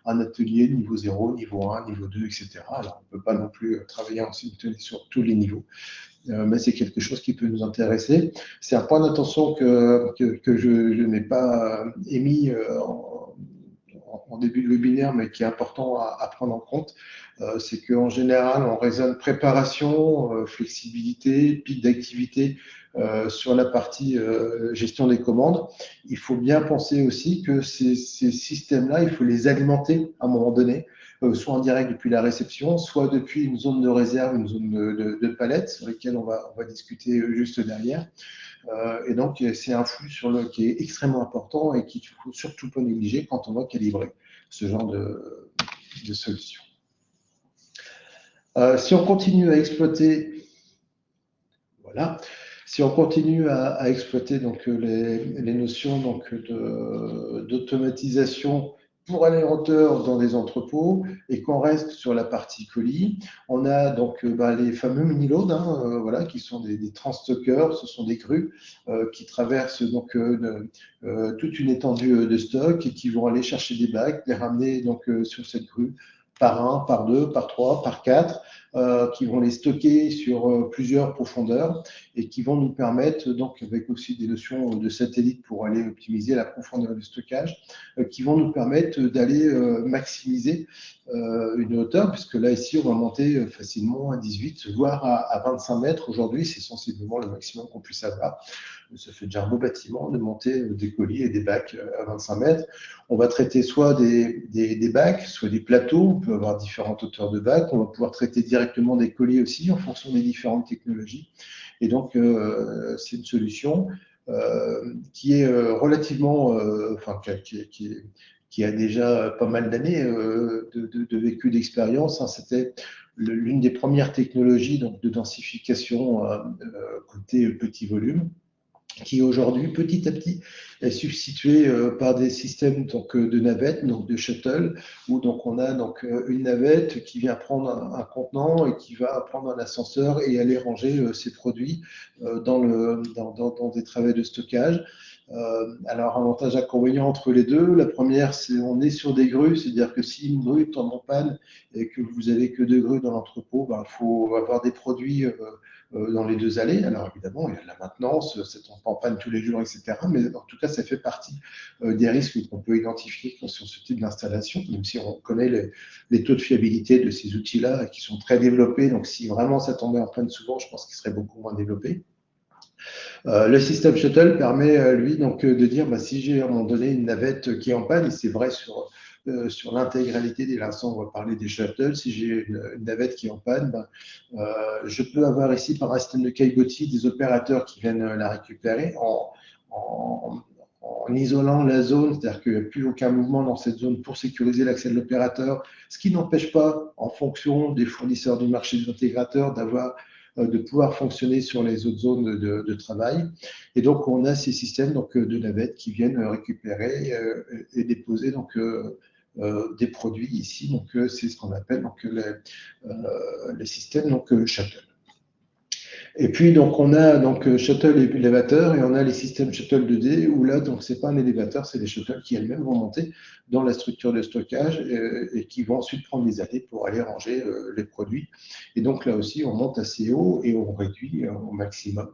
un atelier niveau 0, niveau 1, niveau 2, etc. Alors, on ne peut pas non plus travailler en simultané sur tous les niveaux. Mais c'est quelque chose qui peut nous intéresser. C'est un point d'attention que je n'ai pas émis en début de webinaire, mais qui est important à prendre en compte. C'est qu'en général, on raisonne préparation, flexibilité, pic d'activité sur la partie gestion des commandes. Il faut bien penser aussi que ces systèmes-là, il faut les alimenter à un moment donné, soit en direct depuis la réception, soit depuis une zone de réserve, une zone de palette sur lesquelles on va discuter juste derrière. Et donc, c'est un flux qui est extrêmement important et qu'il ne faut surtout pas négliger quand on va calibrer ce genre de solution. Si on continue à exploiter, voilà, si on continue à exploiter donc les notions donc d'automatisation pour aller en hauteur dans des entrepôts et qu'on reste sur la partie colis, on a donc les fameux mini-loads, voilà, qui sont des transstockers, ce sont des grues qui traversent donc toute une étendue de stock et qui vont aller chercher des bacs, les ramener donc sur cette grue par 1, par 2, par 3, par 4, qui vont les stocker sur plusieurs profondeurs et qui vont nous permettre, donc avec aussi des notions de satellite pour aller optimiser la profondeur du stockage, qui vont nous permettre d'aller maximiser une hauteur, puisque là ici on va monter facilement à 18, voire à 25 mètres. Aujourd'hui, c'est sensiblement le maximum qu'on puisse avoir. Ça fait déjà un beau bâtiment de monter des colis et des bacs à 25 mètres. On va traiter soit des bacs, soit des plateaux. On peut avoir différentes hauteurs de bacs. On va pouvoir traiter directement des colis aussi en fonction des différentes technologies. Et donc, c'est une solution qui est relativement, qui a déjà pas mal d'années de vécu d'expérience. C'était l'une des premières technologies donc, de densification côté petit volume, qui aujourd'hui, petit à petit, est substitué par des systèmes donc, de navettes, donc de shuttle, où donc, on a donc, une navette qui vient prendre un contenant et qui va prendre un ascenseur et aller ranger ses produits dans des travées de stockage. Alors, avantage inconvénient entre les deux. La première, c'est on est sur des grues, c'est-à-dire que si une grue tombe en panne et que vous avez que 2 grues dans l'entrepôt, il faut avoir des produits dans les 2 allées. Alors évidemment, il y a de la maintenance, ça tombe pas en panne tous les jours, etc. Mais en tout cas, ça fait partie des risques qu'on peut identifier sur ce type d'installation, même si on connaît les taux de fiabilité de ces outils-là qui sont très développés. Donc si vraiment ça tombait en panne souvent, je pense qu'il serait beaucoup moins développé. Le système shuttle permet, lui, donc, de dire si j'ai à un moment donné une navette qui est en panne, et c'est vrai sur l'intégralité des l'instant, on va parler des shuttles. Si j'ai une navette qui est en panne, je peux avoir ici, par un système de caillebotis, des opérateurs qui viennent la récupérer en en isolant la zone, c'est-à-dire qu'il n'y a plus aucun mouvement dans cette zone pour sécuriser l'accès de l'opérateur, ce qui n'empêche pas, en fonction des fournisseurs du marché des intégrateurs, de pouvoir fonctionner sur les autres zones de travail. Et donc, on a ces systèmes donc, de navettes qui viennent récupérer et déposer donc, des produits ici. Donc, c'est ce qu'on appelle donc, les systèmes donc, shuttle. Et puis, donc, on a donc shuttle et élévateur, et on a les systèmes shuttle 2D, où là, donc, c'est pas un élévateur, c'est des shuttles qui elles-mêmes vont monter dans la structure de stockage et qui vont ensuite prendre des allées pour aller ranger les produits. Et donc, là aussi, on monte assez haut et on réduit au maximum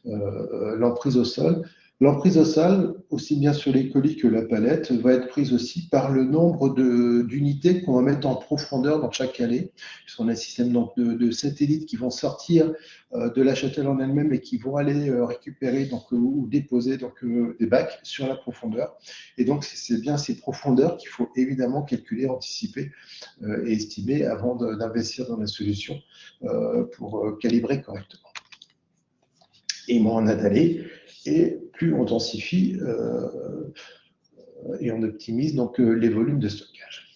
l'emprise au sol. L'emprise au sol, aussi bien sur les colis que la palette, va être prise aussi par le nombre d'unités qu'on va mettre en profondeur dans chaque allée, puisqu'on a un système donc, de satellites qui vont sortir de la shuttle en elle-même et qui vont aller récupérer donc, ou déposer donc, des bacs sur la profondeur. Et donc, c'est bien ces profondeurs qu'il faut évidemment calculer, anticiper et estimer avant d'investir dans la solution pour calibrer correctement. Et moins on a d'allées, et plus on densifie et on optimise donc les volumes de stockage.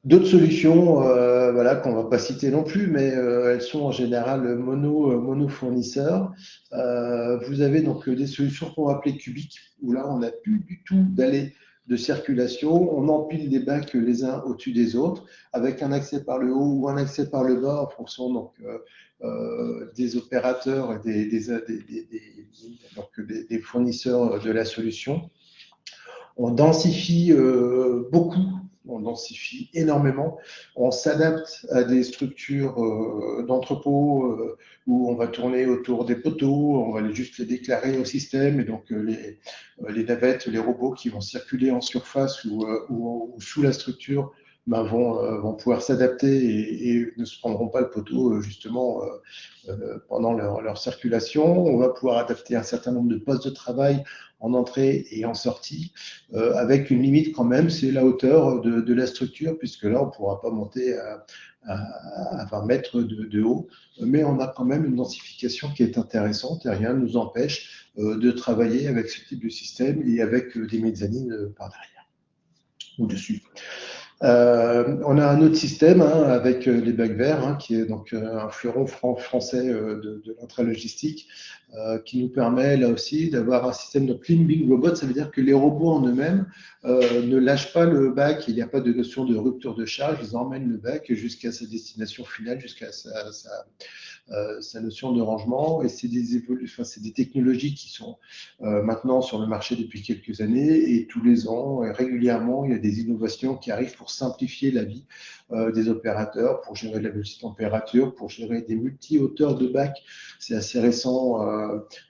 D'autres solutions, voilà, qu'on ne va pas citer non plus, mais elles sont en général mono-fournisseurs. Vous avez donc des solutions qu'on va appeler cubiques, où là, on n'a plus du tout d'allées de circulation. On empile des bacs les uns au-dessus des autres, avec un accès par le haut ou un accès par le bas, en fonction donc, des opérateurs et des fournisseurs de la solution. On densifie beaucoup, on densifie énormément, on s'adapte à des structures d'entrepôt où on va tourner autour des poteaux, on va juste les déclarer au système, et donc les navettes, les robots qui vont circuler en surface ou sous la structure vont pouvoir s'adapter et ne se prendront pas le poteau justement pendant leur circulation. On va pouvoir adapter un certain nombre de postes de travail en entrée et en sortie, avec une limite quand même, c'est la hauteur de la structure, puisque là, on ne pourra pas monter à 20 mètres de haut, mais on a quand même une densification qui est intéressante et rien ne nous empêche de travailler avec ce type de système et avec des mezzanines par derrière ou dessus. On a un autre système avec les bacs verts, qui est donc un fleuron français de l'intralogistique, qui nous permet là aussi d'avoir un système de climbing robot. Ça veut dire que les robots en eux-mêmes ne lâchent pas le bac, il n'y a pas de notion de rupture de charge, ils emmènent le bac jusqu'à sa destination finale, jusqu'à sa notion de rangement, et c'est des technologies qui sont maintenant sur le marché depuis quelques années, et tous les ans, et régulièrement, il y a des innovations qui arrivent pour simplifier la vie des opérateurs, pour gérer la petite température, pour gérer des multi-hauteurs de bac. C'est assez récent,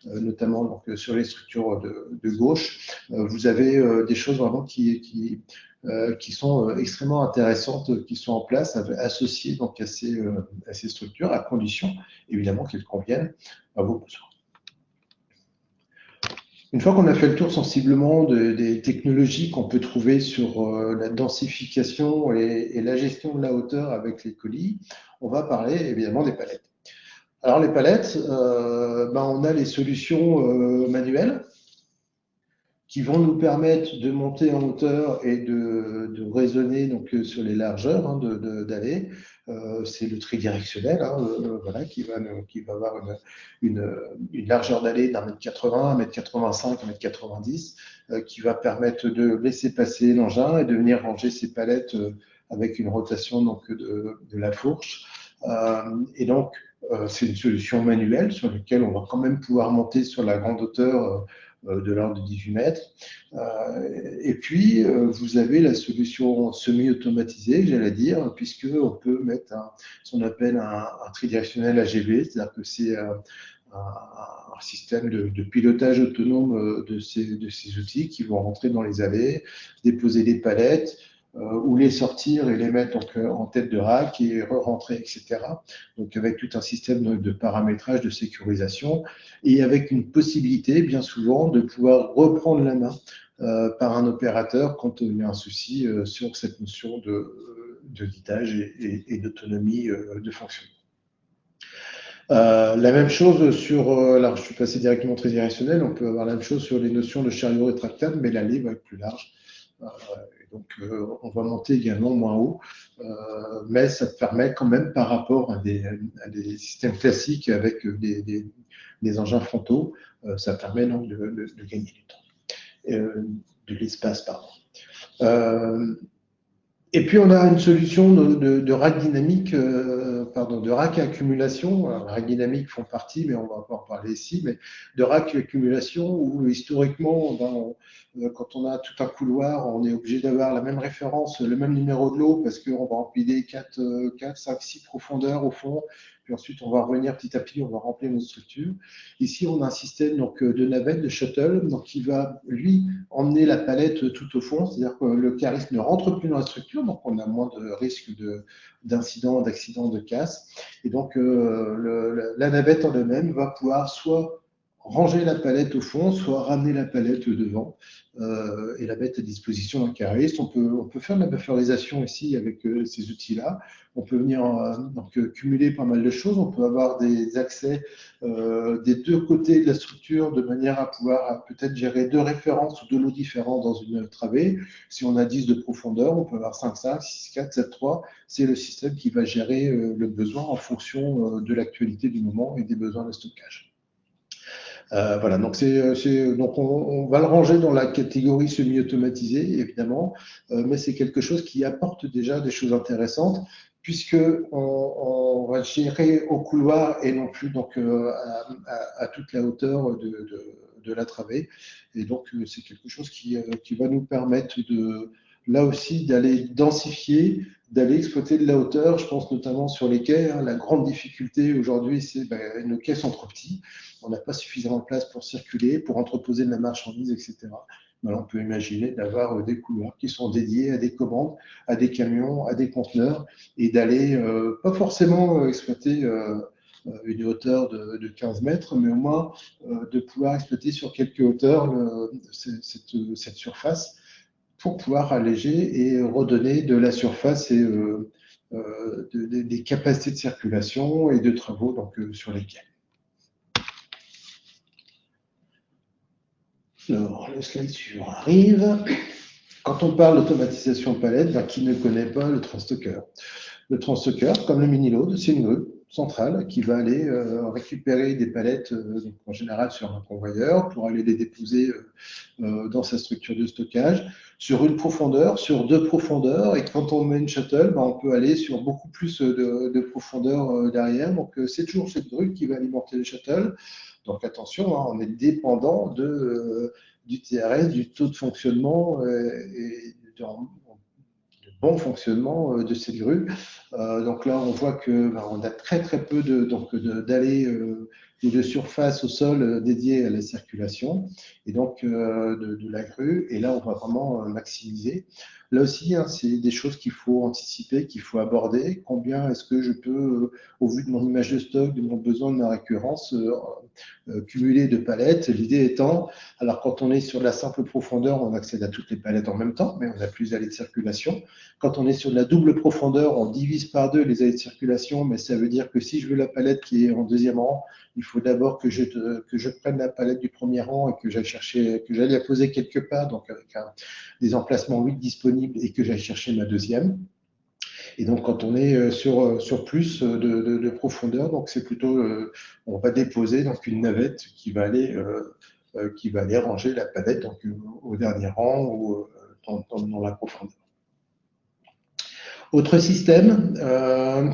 notamment donc, sur les structures de gauche. Vous avez des choses vraiment qui sont extrêmement intéressantes, qui sont en place, associées donc, à ces structures, à condition évidemment qu'elles conviennent à vos besoins. Une fois qu'on a fait le tour sensiblement des technologies qu'on peut trouver sur la densification et la gestion de la hauteur avec les colis, on va parler évidemment des palettes. Alors les palettes, on a les solutions manuelles qui vont nous permettre de monter en hauteur et de raisonner donc, sur les largeurs d'allées. C'est le tridirectionnel voilà, qui va avoir une largeur d'allée d'1,80 m, 1,85 m, 1,90 m, qui va permettre de laisser passer l'engin et de venir ranger ses palettes avec une rotation donc, de la fourche. Et donc, c'est une solution manuelle sur laquelle on va quand même pouvoir monter sur la grande hauteur de l'ordre de 18 mètres. Et puis, vous avez la solution semi-automatisée, j'allais dire, puisqu'on peut mettre ce qu'on appelle un tridirectionnel AGV, c'est-à-dire que c'est un système de pilotage autonome de ces outils qui vont rentrer dans les allées, déposer des palettes, ou les sortir et les mettre donc, en tête de rack et re-rentrer, etc. Donc avec tout un système de paramétrage, de sécurisation, et avec une possibilité, bien souvent, de pouvoir reprendre la main par un opérateur quand il y a un souci sur cette notion de guidage et d'autonomie de fonctionnement. La même chose sur, alors je suis passé directement au tridirectionnel, on peut avoir la même chose sur les notions de chariot rétractable, mais l'allée va être plus large. Donc on va monter également moins haut, mais ça permet quand même par rapport à des systèmes classiques avec des engins frontaux, ça permet donc de gagner du temps, de l'espace, pardon. Et puis, on a une solution de rack dynamique, pardon, de rack accumulation. Alors, rack dynamique font partie, mais on va pas en parler ici, mais de rack accumulation où historiquement, quand on a tout un couloir, on est obligé d'avoir la même référence, le même numéro de lot parce qu'on va empiler 4, 5, 6 profondeurs au fond. Puis ensuite, on va revenir petit à petit, on va remplir notre structure. Ici, on a un système donc, de navette, de shuttle, donc, qui va, lui, emmener la palette tout au fond, c'est-à-dire que le charisme ne rentre plus dans la structure, donc on a moins de risque d'incident, d'accident, de casse. Et donc la navette en elle-même va pouvoir soit ranger la palette au fond, soit ramener la palette devant et la mettre à disposition d'un cariste. On peut faire de la bufferisation ici avec ces outils-là. On peut venir donc, cumuler pas mal de choses. On peut avoir des accès des deux côtés de la structure de manière à pouvoir peut-être gérer deux références ou deux lots différents dans une travée. Si on a 10 de profondeur, on peut avoir 5, 5, 6, 4, 7, 3. C'est le système qui va gérer le besoin en fonction de l'actualité du moment et des besoins de stockage. Voilà, donc, donc on va le ranger dans la catégorie semi-automatisée, évidemment, mais c'est quelque chose qui apporte déjà des choses intéressantes, puisque on va gérer au couloir et non plus donc, à toute la hauteur de la travée. Et donc, c'est quelque chose qui va nous permettre là aussi d'aller densifier, d'aller exploiter de la hauteur. Je pense notamment sur les quais. Hein. La grande difficulté aujourd'hui, c'est nos quais sont trop petits. On n'a pas suffisamment de place pour circuler, pour entreposer de la marchandise, etc. Alors, on peut imaginer d'avoir des couloirs qui sont dédiés à des commandes, à des camions, à des conteneurs, et d'aller pas forcément exploiter une hauteur de 15 mètres, mais au moins de pouvoir exploiter sur quelques hauteurs cette surface pour pouvoir alléger et redonner de la surface et des capacités de circulation et de travaux donc, sur les quais. Alors, le slide suivant arrive. Quand on parle d'automatisation palette, qui ne connaît pas le transstocker? Le transstocker, comme le mini-load, c'est une grue centrale qui va aller récupérer des palettes, donc en général sur un convoyeur, pour aller les déposer dans sa structure de stockage, sur une profondeur, sur deux profondeurs, et quand on met une shuttle, on peut aller sur beaucoup plus de profondeur derrière. Donc c'est toujours cette grue qui va alimenter le shuttle. Donc attention, hein, on est dépendant du TRS, du taux de fonctionnement et de bon fonctionnement de cette grue. Donc là, on voit que on a très très peu d'allées ou de surface au sol dédiées à la circulation et donc de la grue. Et là, on va vraiment maximiser. Là aussi, hein, c'est des choses qu'il faut anticiper, qu'il faut aborder. Combien est-ce que je peux, au vu de mon image de stock, de mon besoin de ma récurrence, cumuler de palettes? L'idée étant, alors quand on est sur la simple profondeur, on accède à toutes les palettes en même temps, mais on n'a plus d'allées de circulation. Quand on est sur de la double profondeur, on divise par deux les allées de circulation, mais ça veut dire que si je veux la palette qui est en deuxième rang, il faut d'abord que je prenne la palette du premier rang et que j'aille la poser quelque part, donc avec des emplacements 8 disponibles et que j'aille chercher ma deuxième. Et donc, quand on est sur plus de profondeur, donc c'est plutôt, on va déposer donc une navette qui va aller ranger la palette donc, au dernier rang ou dans la profondeur. Autre système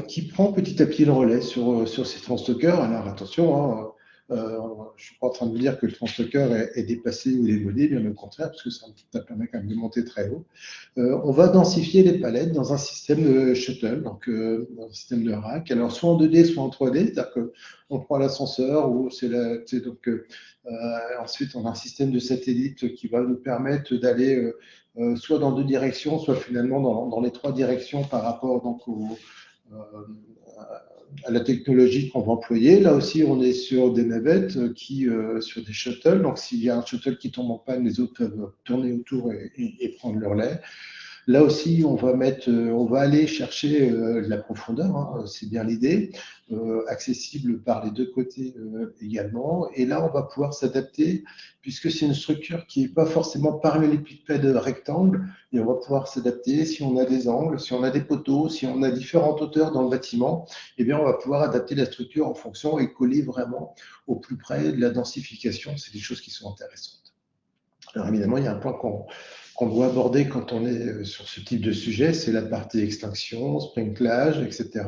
qui prend petit à petit le relais sur ces transstockers. Alors attention, hein, je ne suis pas en train de vous dire que le transstocker est dépassé ou démodé, bien au contraire, parce que ça permet quand même de monter très haut. On va densifier les palettes dans un système de shuttle, donc dans un système de rack. Alors soit en 2D, soit en 3D, c'est-à-dire qu'on prend l'ascenseur ou donc ensuite on a un système de satellite qui va nous permettre d'aller soit dans deux directions, soit finalement dans les trois directions par rapport donc, à la technologie qu'on va employer. Là aussi, on est sur des navettes sur des shuttles. Donc, s'il y a un shuttle qui tombe en panne, les autres peuvent tourner autour et prendre leur lait. Là aussi, on va aller chercher de la profondeur, hein, c'est bien l'idée, accessible par les deux côtés également. Et là, on va pouvoir s'adapter, puisque c'est une structure qui n'est pas forcément parallélépipède rectangle, et on va pouvoir s'adapter si on a des angles, si on a des poteaux, si on a différentes hauteurs dans le bâtiment, eh bien, on va pouvoir adapter la structure en fonction et coller vraiment au plus près de la densification. C'est des choses qui sont intéressantes. Alors évidemment, il y a un point qu'on doit aborder quand on est sur ce type de sujet, c'est la partie extinction, sprinklage, etc.,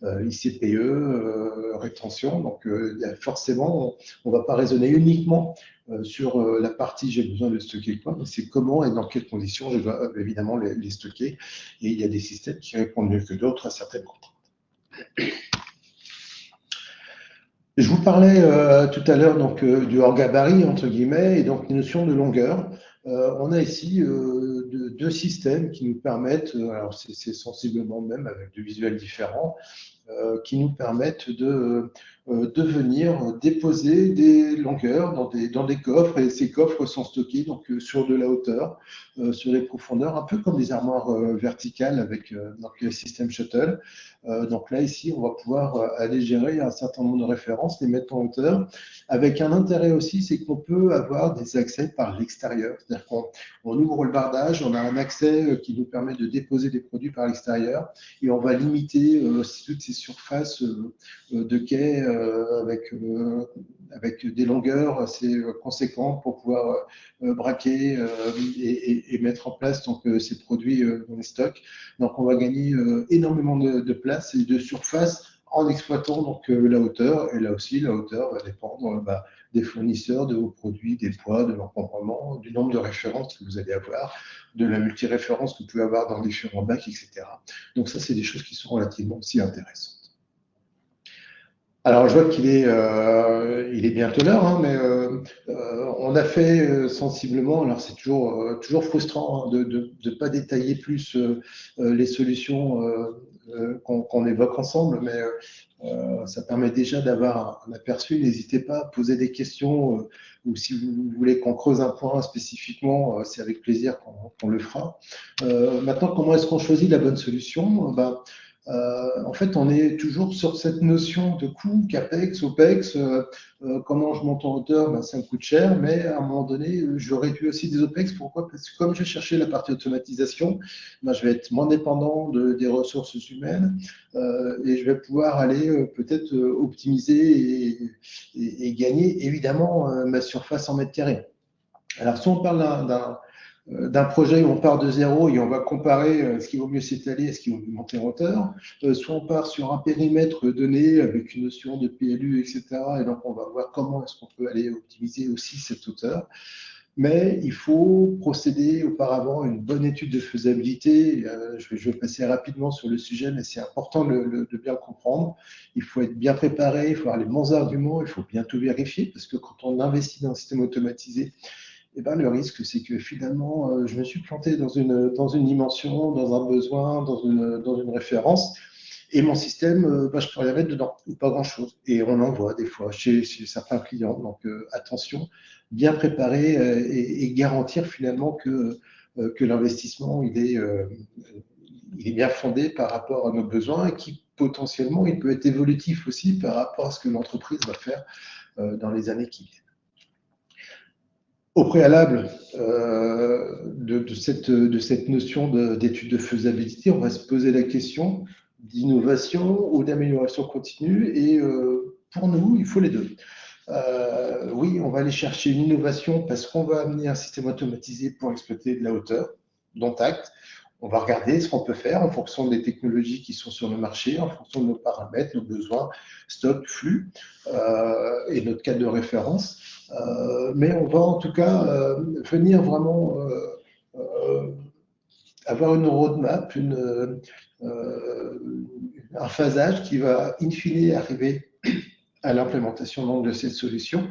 ICPE, rétention. Donc, il y a forcément, on ne va pas raisonner uniquement sur la partie j'ai besoin de stocker quoi, mais c'est comment et dans quelles conditions je dois évidemment les stocker. Et il y a des systèmes qui répondent mieux que d'autres à certaines contraintes. Je vous parlais tout à l'heure donc du hors gabarit entre guillemets et donc une notion de longueur. On a ici deux systèmes qui nous permettent, alors c'est sensiblement le même avec deux visuels différents, qui nous permettent de venir déposer des longueurs dans des coffres, et ces coffres sont stockés donc sur de la hauteur, sur des profondeurs, un peu comme des armoires verticales avec donc, le système shuttle. Donc là, ici, on va pouvoir aller gérer un certain nombre de références, les mettre en hauteur, avec un intérêt aussi, c'est qu'on peut avoir des accès par l'extérieur. C'est-à-dire qu'on ouvre le bardage, on a un accès qui nous permet de déposer des produits par l'extérieur, et on va limiter toutes ces surfaces de quai avec des longueurs assez conséquentes pour pouvoir braquer et mettre en place donc, ces produits dans les stocks. Donc on va gagner énormément de place et de surface en exploitant donc la hauteur. Et là aussi, la hauteur va dépendre des fournisseurs, de vos produits, des poids, de l'encombrement, du nombre de références que vous allez avoir, de la multiréférence que vous pouvez avoir dans différents bacs, etc. Donc ça, c'est des choses qui sont relativement aussi intéressantes. Alors, je vois il est bientôt l'heure, hein, mais on a fait sensiblement, alors c'est toujours frustrant hein, de ne pas détailler plus les solutions qu'on évoque ensemble, mais ça permet déjà d'avoir un aperçu. N'hésitez pas à poser des questions ou si vous voulez qu'on creuse un point spécifiquement, c'est avec plaisir qu'on le fera. Maintenant, comment est-ce qu'on choisit la bonne solution? En fait, on est toujours sur cette notion de coût, CAPEX, OPEX. Comment je monte en hauteur, ça me coûte cher, mais à un moment donné, je réduis aussi des OPEX. Pourquoi? Parce que comme je vais chercher la partie automatisation, je vais être moins dépendant des ressources humaines et je vais pouvoir aller peut-être optimiser et gagner évidemment ma surface en mètres carrés. Alors, si on parle d'un projet où on part de zéro et on va comparer est-ce qu'il vaut mieux s'étaler, est-ce qu'il vaut mieux monter en hauteur, soit on part sur un périmètre donné avec une notion de PLU, etc. Et donc on va voir comment est-ce qu'on peut aller optimiser aussi cette hauteur. Mais il faut procéder auparavant à une bonne étude de faisabilité. Je vais passer rapidement sur le sujet, mais c'est important de bien le comprendre. Il faut être bien préparé, il faut avoir les bons arguments, il faut bien tout vérifier, parce que quand on investit dans un système automatisé, eh ben, le risque, c'est que finalement, je me suis planté dans une dimension, dans un besoin, dans une référence, et mon système, je peux rien mettre dedans, ou pas grand-chose. Et on en voit des fois chez certains clients. Donc, attention, bien préparer et garantir finalement que l'investissement, il est bien fondé par rapport à nos besoins et qui potentiellement, il peut être évolutif aussi par rapport à ce que l'entreprise va faire dans les années qui viennent. Au préalable de cette notion d'étude de faisabilité, on va se poser la question d'innovation ou d'amélioration continue. Et pour nous, il faut les deux. Oui, on va aller chercher une innovation parce qu'on va amener un système automatisé pour exploiter de la hauteur, dont acte. On va regarder ce qu'on peut faire en fonction des technologies qui sont sur le marché, en fonction de nos paramètres, nos besoins, stock, flux et notre cadre de référence. Mais on va en tout cas venir vraiment avoir une roadmap, un phasage qui va in fine arriver à l'implémentation de cette solution,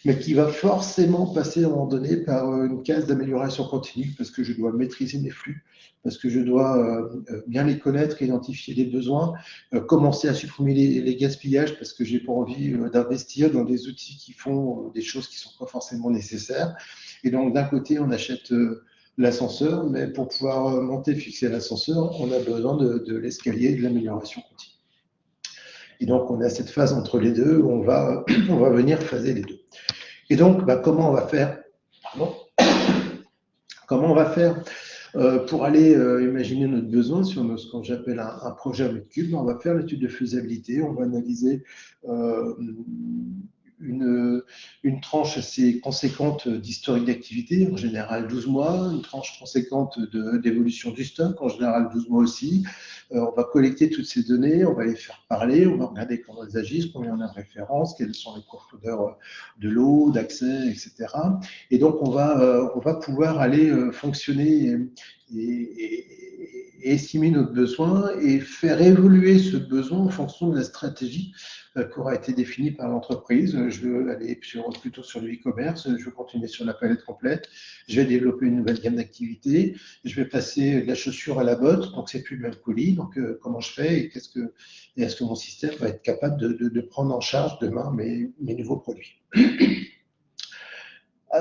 mais qui va forcément passer à un moment donné par une case d'amélioration continue, parce que je dois maîtriser mes flux, parce que je dois bien les connaître, identifier les besoins, commencer à supprimer les gaspillages, parce que j'ai pas envie d'investir dans des outils qui font des choses qui sont pas forcément nécessaires. Et donc d'un côté, on achète l'ascenseur, mais pour pouvoir monter, fixer l'ascenseur, on a besoin de l'escalier et de l'amélioration continue. Et donc, on est à cette phase entre les deux où on va venir phaser les deux. Et donc, comment on va faire Comment on va faire pour aller imaginer notre besoin sur ce que j'appelle un projet à mètre cube? On va faire l'étude de faisabilité, on va analyser une tranche assez conséquente d'historique d'activité, en général 12 mois, une tranche conséquente d'évolution du stock, en général 12 mois aussi. On va collecter toutes ces données, on va les faire parler, on va regarder comment elles agissent, combien on a de références, quelles sont les profondeurs de l'eau, d'accès, etc. Et donc, on va pouvoir aller fonctionner et estimer notre besoin et faire évoluer ce besoin en fonction de la stratégie qui aura été définie par l'entreprise. Je veux aller plutôt sur le e-commerce, je veux continuer sur la palette complète, je vais développer une nouvelle gamme d'activités, je vais passer de la chaussure à la botte, donc c'est plus le même colis, donc comment je fais et est-ce que mon système va être capable de prendre en charge demain mes nouveaux produits.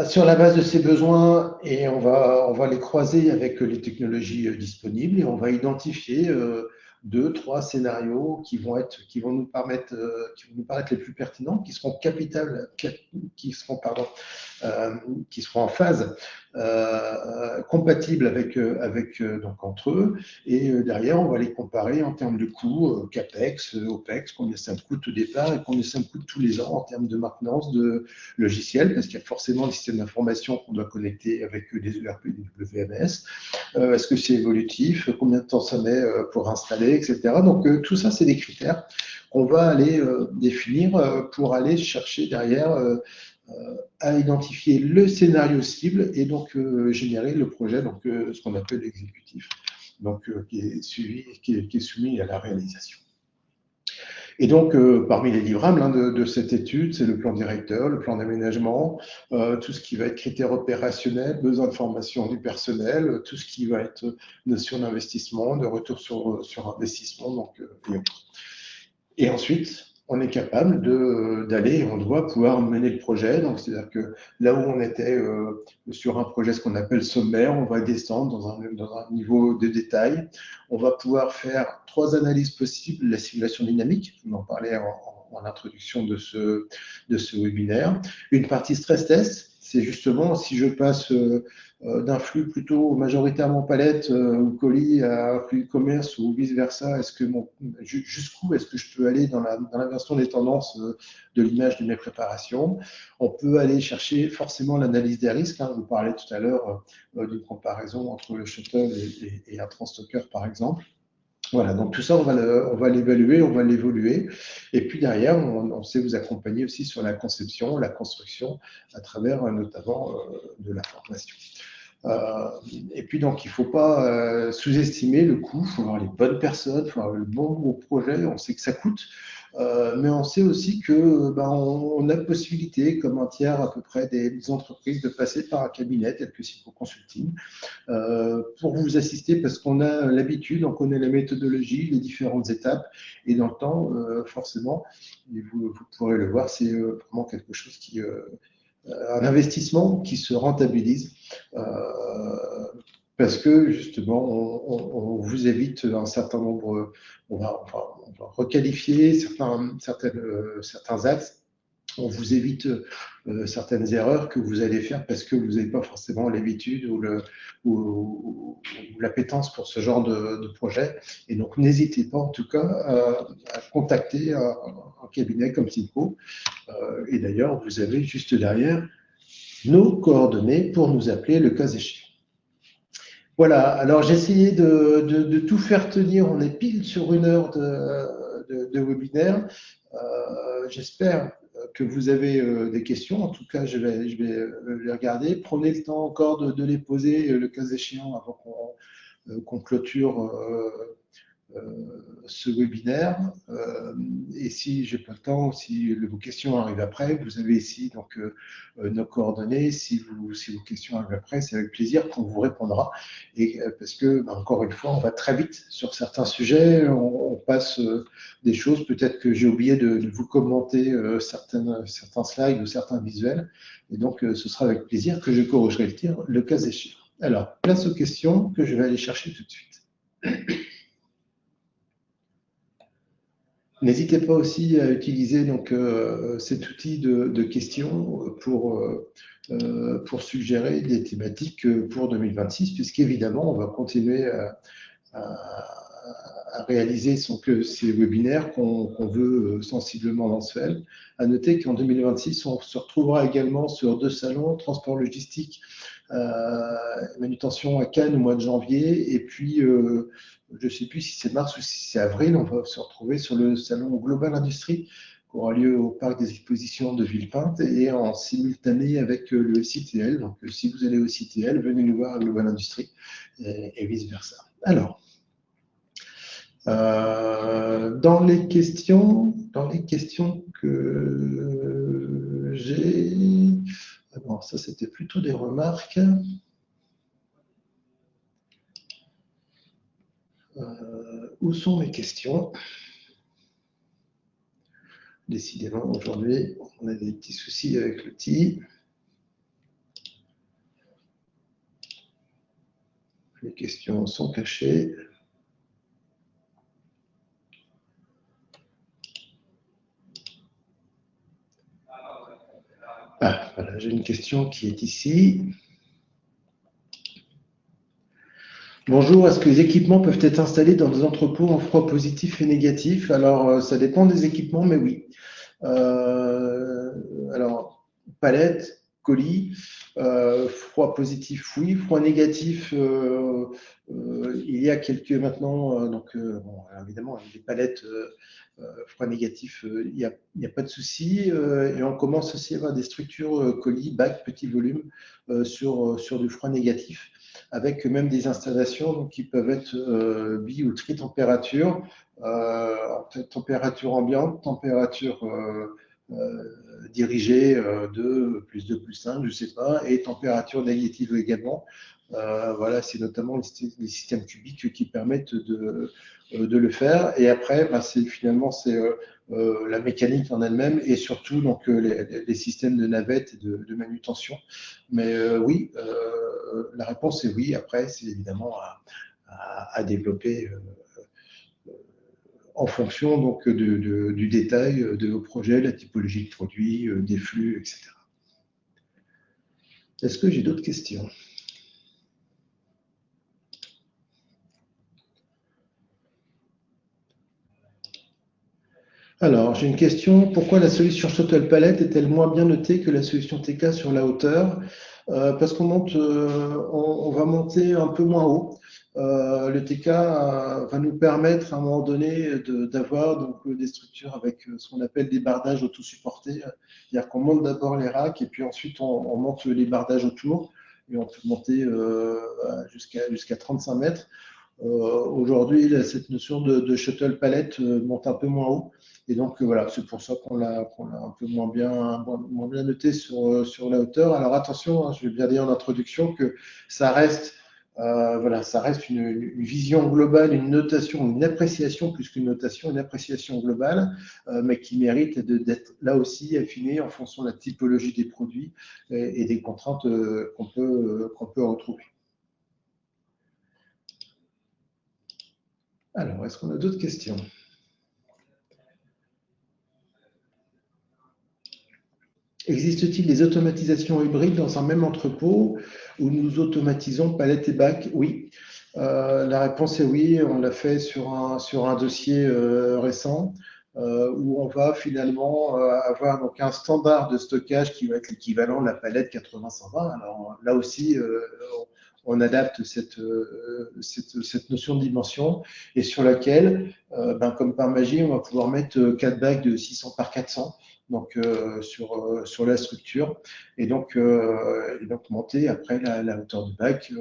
Sur la base de ces besoins, et on va les croiser avec les technologies disponibles et on va identifier 2, 3 scénarios qui vont nous paraître les plus pertinents, qui seront en phase compatibles donc entre eux. Et derrière, on va les comparer en termes de coûts, CAPEX, OPEX, combien ça me coûte au départ et combien ça me coûte tous les ans en termes de maintenance de logiciels, parce qu'il y a forcément des systèmes d'information qu'on doit connecter avec des ERP, des WMS. Est-ce que c'est évolutif? Combien de temps ça met pour installer, etc. Donc, tout ça, c'est des critères qu'on va aller définir pour aller chercher derrière à identifier le scénario cible et donc générer le projet, donc ce qu'on appelle l'exécutif, donc qui est soumis à la réalisation. Et donc, parmi les livrables de cette étude, c'est le plan directeur, le plan d'aménagement, tout ce qui va être critères opérationnels, besoin de formation du personnel, tout ce qui va être notion d'investissement, de retour sur investissement, donc, et autres. Et ensuite, on est capable d'aller, on doit pouvoir mener le projet. Donc, c'est-à-dire que là où on était sur un projet, ce qu'on appelle sommaire, on va descendre dans un niveau de détail. On va pouvoir faire 3 analyses possibles. La simulation dynamique, je vous en parlais en introduction de ce webinaire. Une partie stress test, c'est justement si je passe d'un flux plutôt majoritairement palette ou colis à un flux e-commerce ou vice-versa, jusqu'où est-ce que je peux aller dans l'inversion des tendances de l'image de mes préparations. On peut aller chercher forcément l'analyse des risques. Je vous parlais tout à l'heure d'une comparaison entre le shuttle et un transstocker, par exemple. Voilà, donc tout ça, on va l'évaluer, on va l'évoluer. Et puis derrière, on sait vous accompagner aussi sur la conception, la construction, à travers notamment de la formation. Et puis donc, il ne faut pas sous-estimer le coût, il faut avoir les bonnes personnes, il faut avoir le bon projet, on sait que ça coûte, mais on sait aussi que on a la possibilité, comme un tiers à peu près des entreprises, de passer par un cabinet tel que Cypro Consulting pour vous assister parce qu'on a l'habitude, on connaît la méthodologie, les différentes étapes, et dans le temps, forcément, et vous pourrez le voir, c'est vraiment quelque chose un investissement qui se rentabilise parce que justement, on vous évite un certain nombre, on va requalifier certains axes, on vous évite certaines erreurs que vous allez faire parce que vous n'avez pas forcément l'habitude ou l'appétence pour ce genre de projet. Et donc, n'hésitez pas en tout cas à contacter un cabinet comme Cypro. Et d'ailleurs, vous avez juste derrière nos coordonnées pour nous appeler le cas échéant. Voilà, alors j'ai essayé de tout faire tenir, on est pile sur 1 heure de webinaire. J'espère que vous avez des questions, en tout cas je vais les regarder. Prenez le temps encore de les poser le cas échéant avant qu'on clôture ce webinaire. Et si j'ai pas le temps, si vos questions arrivent après, vous avez ici donc nos coordonnées. Si vos questions arrivent après, c'est avec plaisir qu'on vous répondra. Et parce que encore une fois, on va très vite sur certains sujets, on passe des choses. Peut-être que j'ai oublié de vous commenter certains slides ou certains visuels. Et donc, ce sera avec plaisir que je corrigerai le tir, le cas échéant. Alors, place aux questions que je vais aller chercher tout de suite. N'hésitez pas aussi à utiliser donc, cet outil de questions pour suggérer des thématiques pour 2026, puisqu'évidemment, on va continuer à réaliser ces webinaires qu'on veut sensiblement mensuels. À noter qu'en 2026, on se retrouvera également sur 2 salons, transport logistique, manutention à Cannes au mois de janvier, et puis je ne sais plus si c'est mars ou si c'est avril, on va se retrouver sur le salon Global Industrie qui aura lieu au parc des expositions de Villepinte et en simultané avec le CITL. Donc si vous allez au CITL, venez nous voir à Global Industrie et vice-versa. Alors, dans les questions que j'ai, bon, ça c'était plutôt des remarques. Où sont mes questions? Décidément, aujourd'hui, on a des petits soucis avec l'outil. Les questions sont cachées. Ah, voilà, j'ai une question qui est ici. Bonjour, est-ce que les équipements peuvent être installés dans des entrepôts en froid positif et négatif? Alors, ça dépend des équipements, mais oui. Alors, palette, colis, froid positif, oui, froid négatif, il y a quelques maintenant, bon, évidemment, les palettes froid négatif, il n'y a pas de souci, et on commence aussi à avoir des structures colis, bac, petit volume, sur du froid négatif, avec même des installations donc, qui peuvent être bi ou tri-température, température ambiante, température dirigée de plus 2, plus 5, je ne sais pas, et température négative également. Voilà, c'est notamment les systèmes cubiques qui permettent de le faire. Et après, bah, finalement, c'est la mécanique en elle-même et surtout donc, les systèmes de navette et de manutention. Mais oui, la réponse est oui. Après, c'est évidemment à développer en fonction donc, du détail de vos projets, la typologie de produits, des flux, etc. Est-ce que j'ai d'autres questions? Alors, j'ai une question. Pourquoi la solution Shuttle Palette est-elle moins bien notée que la solution TK sur la hauteur? Parce on va monter un peu moins haut. Le TK va nous permettre à un moment donné d'avoir des structures avec ce qu'on appelle des bardages auto-supportés. C'est-à-dire qu'on monte d'abord les racks et puis ensuite on monte les bardages autour et on peut monter jusqu'à 35 mètres. Aujourd'hui, cette notion de shuttle palette monte un peu moins haut. Et donc, voilà, c'est pour ça qu'on l'a un peu moins bien noté sur la hauteur. Alors, attention, hein, je vais bien dire en introduction que ça reste, ça reste une vision globale, une notation, une appréciation, plus qu'une notation, une appréciation globale, mais qui mérite d'être là aussi affinée en fonction de la typologie des produits et des contraintes qu'on peut retrouver. Alors, est-ce qu'on a d'autres questions? Existe-t-il des automatisations hybrides dans un même entrepôt où nous automatisons palette et bac? Oui. La réponse est oui. On l'a fait sur un dossier récent où on va finalement avoir donc un standard de stockage qui va être l'équivalent de la palette 80-120. Alors là aussi, on adapte cette notion de dimension et sur laquelle, comme par magie, on va pouvoir mettre 4 bacs de 600 par 400 donc, sur la structure et donc monter après la hauteur du bac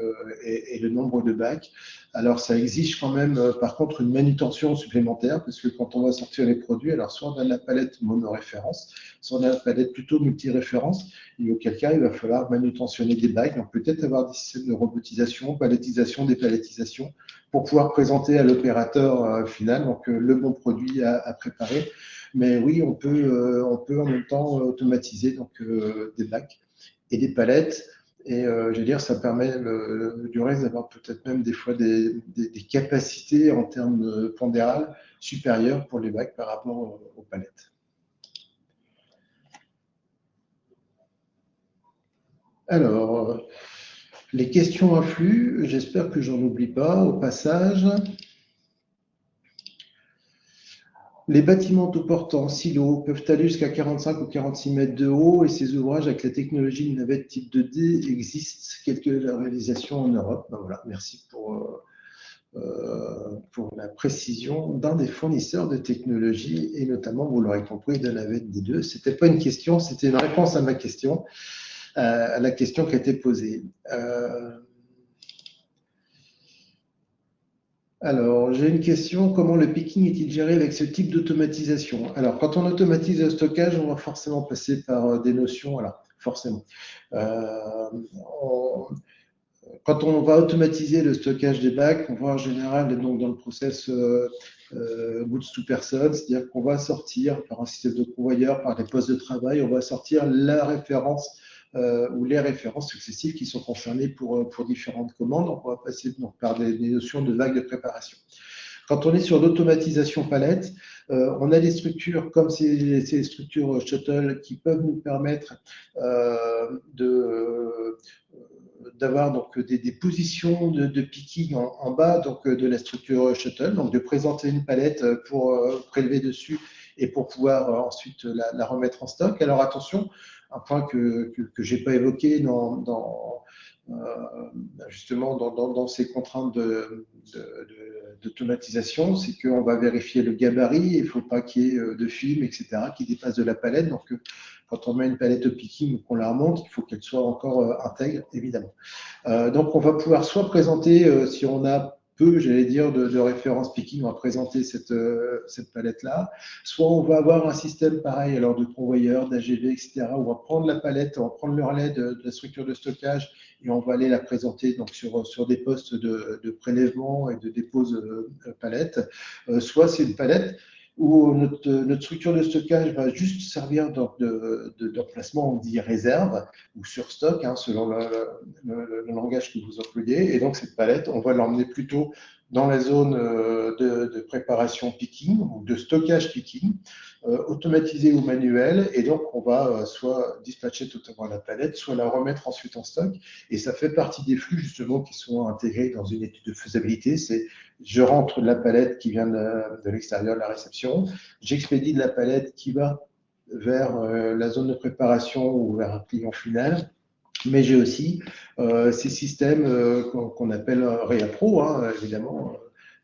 et le nombre de bacs. Alors ça exige quand même par contre une manutention supplémentaire parce que quand on va sortir les produits, alors soit on a la palette monoréférence, soit on a la palette plutôt multi-référence, et auquel cas il va falloir manutentionner des bacs, donc peut-être avoir des systèmes de robotisation, palettisation, dépalettisation pour pouvoir présenter à l'opérateur final donc, le bon produit à préparer. Mais oui, on peut en même temps automatiser donc, des bacs et des palettes. Et je veux dire, ça permet du reste d'avoir peut-être même des fois des capacités en termes pondérales supérieures pour les bacs par rapport aux palettes. Alors, les questions affluent, j'espère que j'en oublie pas au passage. Les bâtiments autoportants silos peuvent aller jusqu'à 45 ou 46 mètres de haut et ces ouvrages avec la technologie de navette type 2D existent. Quelques réalisations en Europe. Ben voilà, merci pour la précision d'un des fournisseurs de technologie et notamment, vous l'aurez compris, de navette D2. Ce n'était pas une question, c'était une réponse à ma question, à la question qui a été posée. Alors, j'ai une question. Comment le picking est-il géré avec ce type d'automatisation? Alors, quand on automatise le stockage, on va forcément passer par des notions, voilà, forcément. Quand on va automatiser le stockage des bacs, on va en général donc dans le process goods to person, c'est-à-dire qu'on va sortir par un système de convoyeur, par des postes de travail, on va sortir la référence ou les références successives qui sont concernées pour différentes commandes. On va passer donc par des notions de vagues de préparation. Quand on est sur l'automatisation palette, on a des structures comme ces structures shuttle qui peuvent nous permettre d'avoir donc des positions de picking en bas donc de la structure shuttle, donc de présenter une palette pour prélever dessus et pour pouvoir ensuite la remettre en stock. Alors attention, un point que je n'ai pas évoqué justement dans ces contraintes d'automatisation, c'est qu'on va vérifier le gabarit, il ne faut pas qu'il y ait de film, etc., qui dépasse de la palette. Donc, quand on met une palette au picking ou qu'on la remonte, il faut qu'elle soit encore intègre, évidemment. Donc, on va pouvoir soit présenter, si on a peu, j'allais dire, de références picking, on va présenter cette palette-là. Soit on va avoir un système pareil, alors de convoyeur, d'AGV, etc., où on va prendre la palette, on va prendre le relais de la structure de stockage et on va aller la présenter donc sur des postes de prélèvement et de dépose palette. Soit c'est une palette où notre structure de stockage va juste servir d'emplacement, on dit réserve ou sur stock, hein, selon le langage que vous employez. Et donc, cette palette, on va l'emmener plutôt dans la zone de préparation picking ou de stockage picking, automatisé ou manuel. Et donc, on va soit dispatcher totalement la palette, soit la remettre ensuite en stock. Et ça fait partie des flux, justement, qui sont intégrés dans une étude de faisabilité. C'est je rentre de la palette qui vient de l'extérieur de la réception, j'expédie de la palette qui va vers la zone de préparation ou vers un client final. Mais j'ai aussi ces systèmes qu'on appelle ReaPro, hein, évidemment,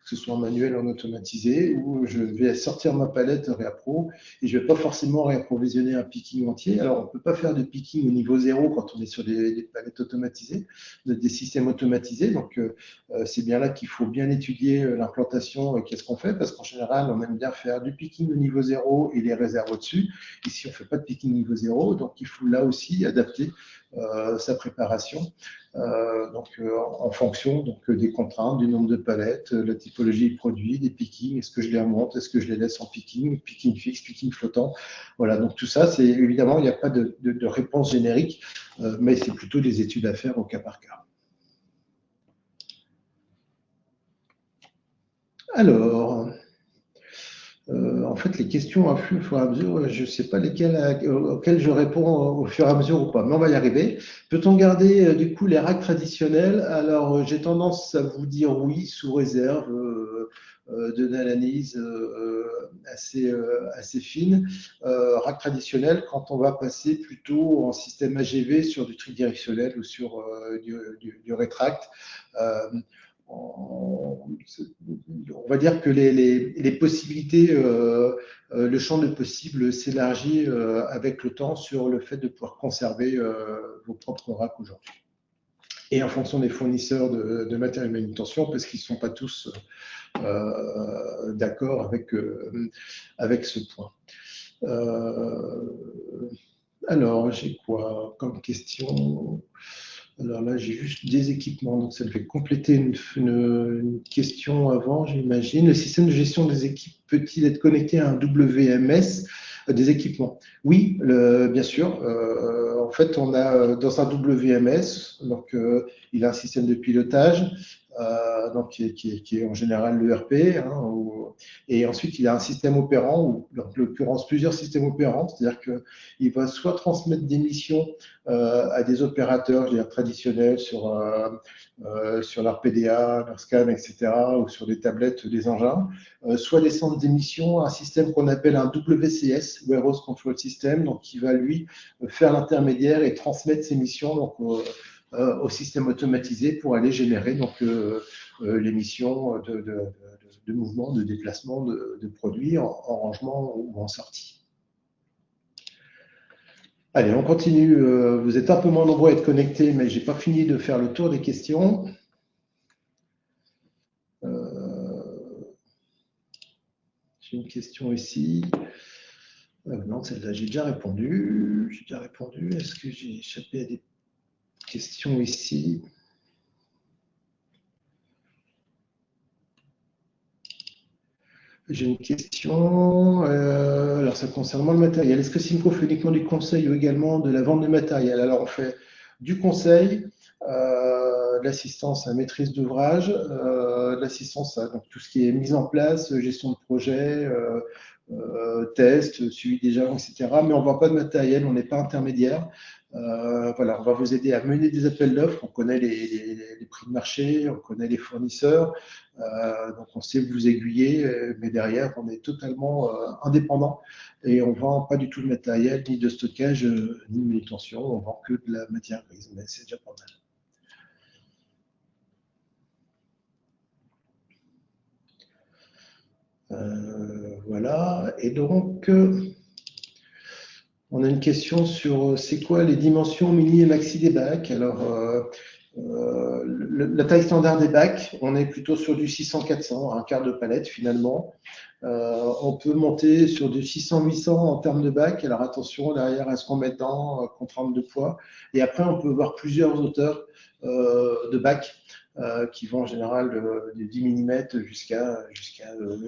que ce soit en manuel ou en automatisé, où je vais sortir ma palette ReaPro et je ne vais pas forcément réapprovisionner un picking entier. Alors, on ne peut pas faire de picking au niveau 0 quand on est sur des palettes automatisées, des systèmes automatisés. Donc, c'est bien là qu'il faut bien étudier l'implantation et qu'est-ce qu'on fait, parce qu'en général, on aime bien faire du picking au niveau 0 et les réserves au-dessus. Ici, on ne fait pas de picking niveau 0, donc il faut là aussi adapter sa préparation en fonction des contraintes, du nombre de palettes, la typologie de produits, des pickings, est-ce que je les remonte, est-ce que je les laisse en picking fixe, picking flottant. Voilà, donc tout ça, c'est évidemment, il n'y a pas de réponse générique, mais c'est plutôt des études à faire au cas par cas. Alors, en fait, les questions affluent au fur et à mesure. Je ne sais pas auxquelles je réponds au fur et à mesure ou pas, mais on va y arriver. Peut-on garder du coup les racks traditionnels? Alors, j'ai tendance à vous dire oui, sous réserve d'une analyse assez fine. Rack traditionnel, quand on va passer plutôt en système AGV sur du tridirectionnel ou sur du rétract. On va dire que les possibilités, le champ de possibles s'élargit avec le temps sur le fait de pouvoir conserver vos propres racks aujourd'hui. Et en fonction des fournisseurs de matériel de manutention, parce qu'ils ne sont pas tous d'accord avec ce point. Alors, j'ai quoi comme question? Alors là, j'ai juste des équipements, donc ça devait compléter une question avant, j'imagine. Le système de gestion des équipes peut-il être connecté à un WMS? Des équipements. Oui, bien sûr. En fait, on a dans un WMS, donc il a un système de pilotage, donc qui est en général l'ERP, hein, et ensuite il a un système opérant, ou en l'occurrence plusieurs systèmes opérants, c'est-à-dire qu'il va soit transmettre des missions à des opérateurs, je veux dire, traditionnels sur leur PDA, leur scan, etc., ou sur des tablettes des engins, soit des centres d'émission, un système qu'on appelle un WCS, Warehouse Control System, donc qui va lui faire l'intermédiaire et transmettre ses missions donc, au système automatisé pour aller générer donc, les missions de mouvement, de déplacement de produits en rangement ou en sortie. Allez, on continue. Vous êtes un peu moins nombreux à être connectés, mais j'ai pas fini de faire le tour des questions. J'ai une question ici. Non, celle-là, j'ai déjà répondu. Est-ce que j'ai échappé à des questions ici? J'ai une question. Alors, ça concerne le matériel. Est-ce que Simco fait uniquement du conseil ou également de la vente de matériel? Alors, on fait du conseil, de l'assistance à maîtrise d'ouvrage, de l'assistance à donc, tout ce qui est mise en place, gestion de projet, test, suivi des jalons, etc. Mais on ne vend pas de matériel, on n'est pas intermédiaire. Voilà, on va vous aider à mener des appels d'offres. On connaît les prix de marché, on connaît les fournisseurs, donc on sait vous aiguiller, mais derrière, on est totalement indépendant et on ne vend pas du tout de matériel, ni de stockage, ni de manutention. On vend que de la matière grise, mais c'est déjà pas mal. Voilà, et donc on a une question sur c'est quoi les dimensions mini et maxi des bacs. Alors, la taille standard des bacs, on est plutôt sur du 600-400, un quart de palette finalement. On peut monter sur du 600-800 en termes de bac. Alors attention derrière à ce qu'on met dedans, contrainte de poids. Et après, on peut avoir plusieurs hauteurs de bac qui vont en général de 10 mm jusqu'à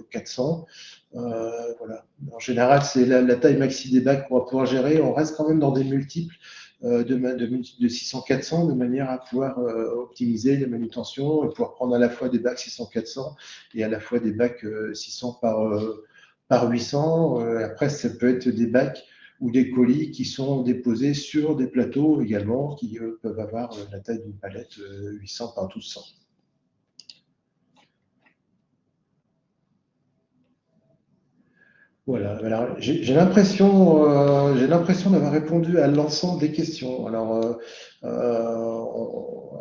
400. Voilà. En général, c'est la taille maxi des bacs qu'on va pouvoir gérer. On reste quand même dans des multiples de 600-400 de manière à pouvoir optimiser les manutentions et pouvoir prendre à la fois des bacs 600-400 et à la fois des bacs 600 par 800. Après, ça peut être des bacs ou des colis qui sont déposés sur des plateaux également qui peuvent avoir la taille d'une palette 800 par 1200. Voilà, alors j'ai l'impression d'avoir répondu à l'ensemble des questions. Alors,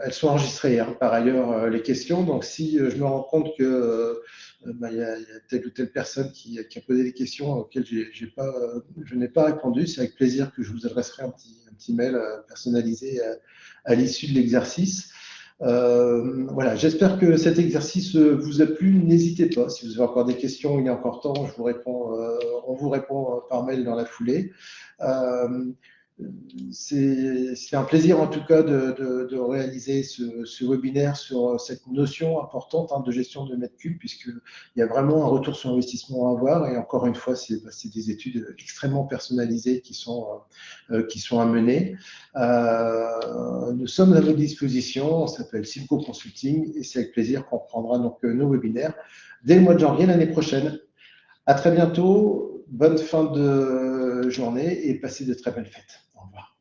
elles sont enregistrées, hein, par ailleurs, les questions. Donc, si je me rends compte que il y a telle ou telle personne qui a posé des questions auxquelles je n'ai pas répondu, c'est avec plaisir que je vous adresserai un petit mail personnalisé à l'issue de l'exercice. Voilà, j'espère que cet exercice vous a plu. N'hésitez pas, si vous avez encore des questions, il est encore temps, on vous répond par mail dans la foulée. C'est un plaisir en tout cas de réaliser ce webinaire sur cette notion importante hein, de gestion de mètres cubes, puisqu'il y a vraiment un retour sur investissement à avoir. Et encore une fois, c'est des études extrêmement personnalisées qui sont à mener. Nous sommes à votre disposition, on s'appelle Simco Consulting et c'est avec plaisir qu'on prendra donc nos webinaires dès le mois de janvier l'année prochaine. À très bientôt, bonne fin de journée et passez de très belles fêtes. Au revoir.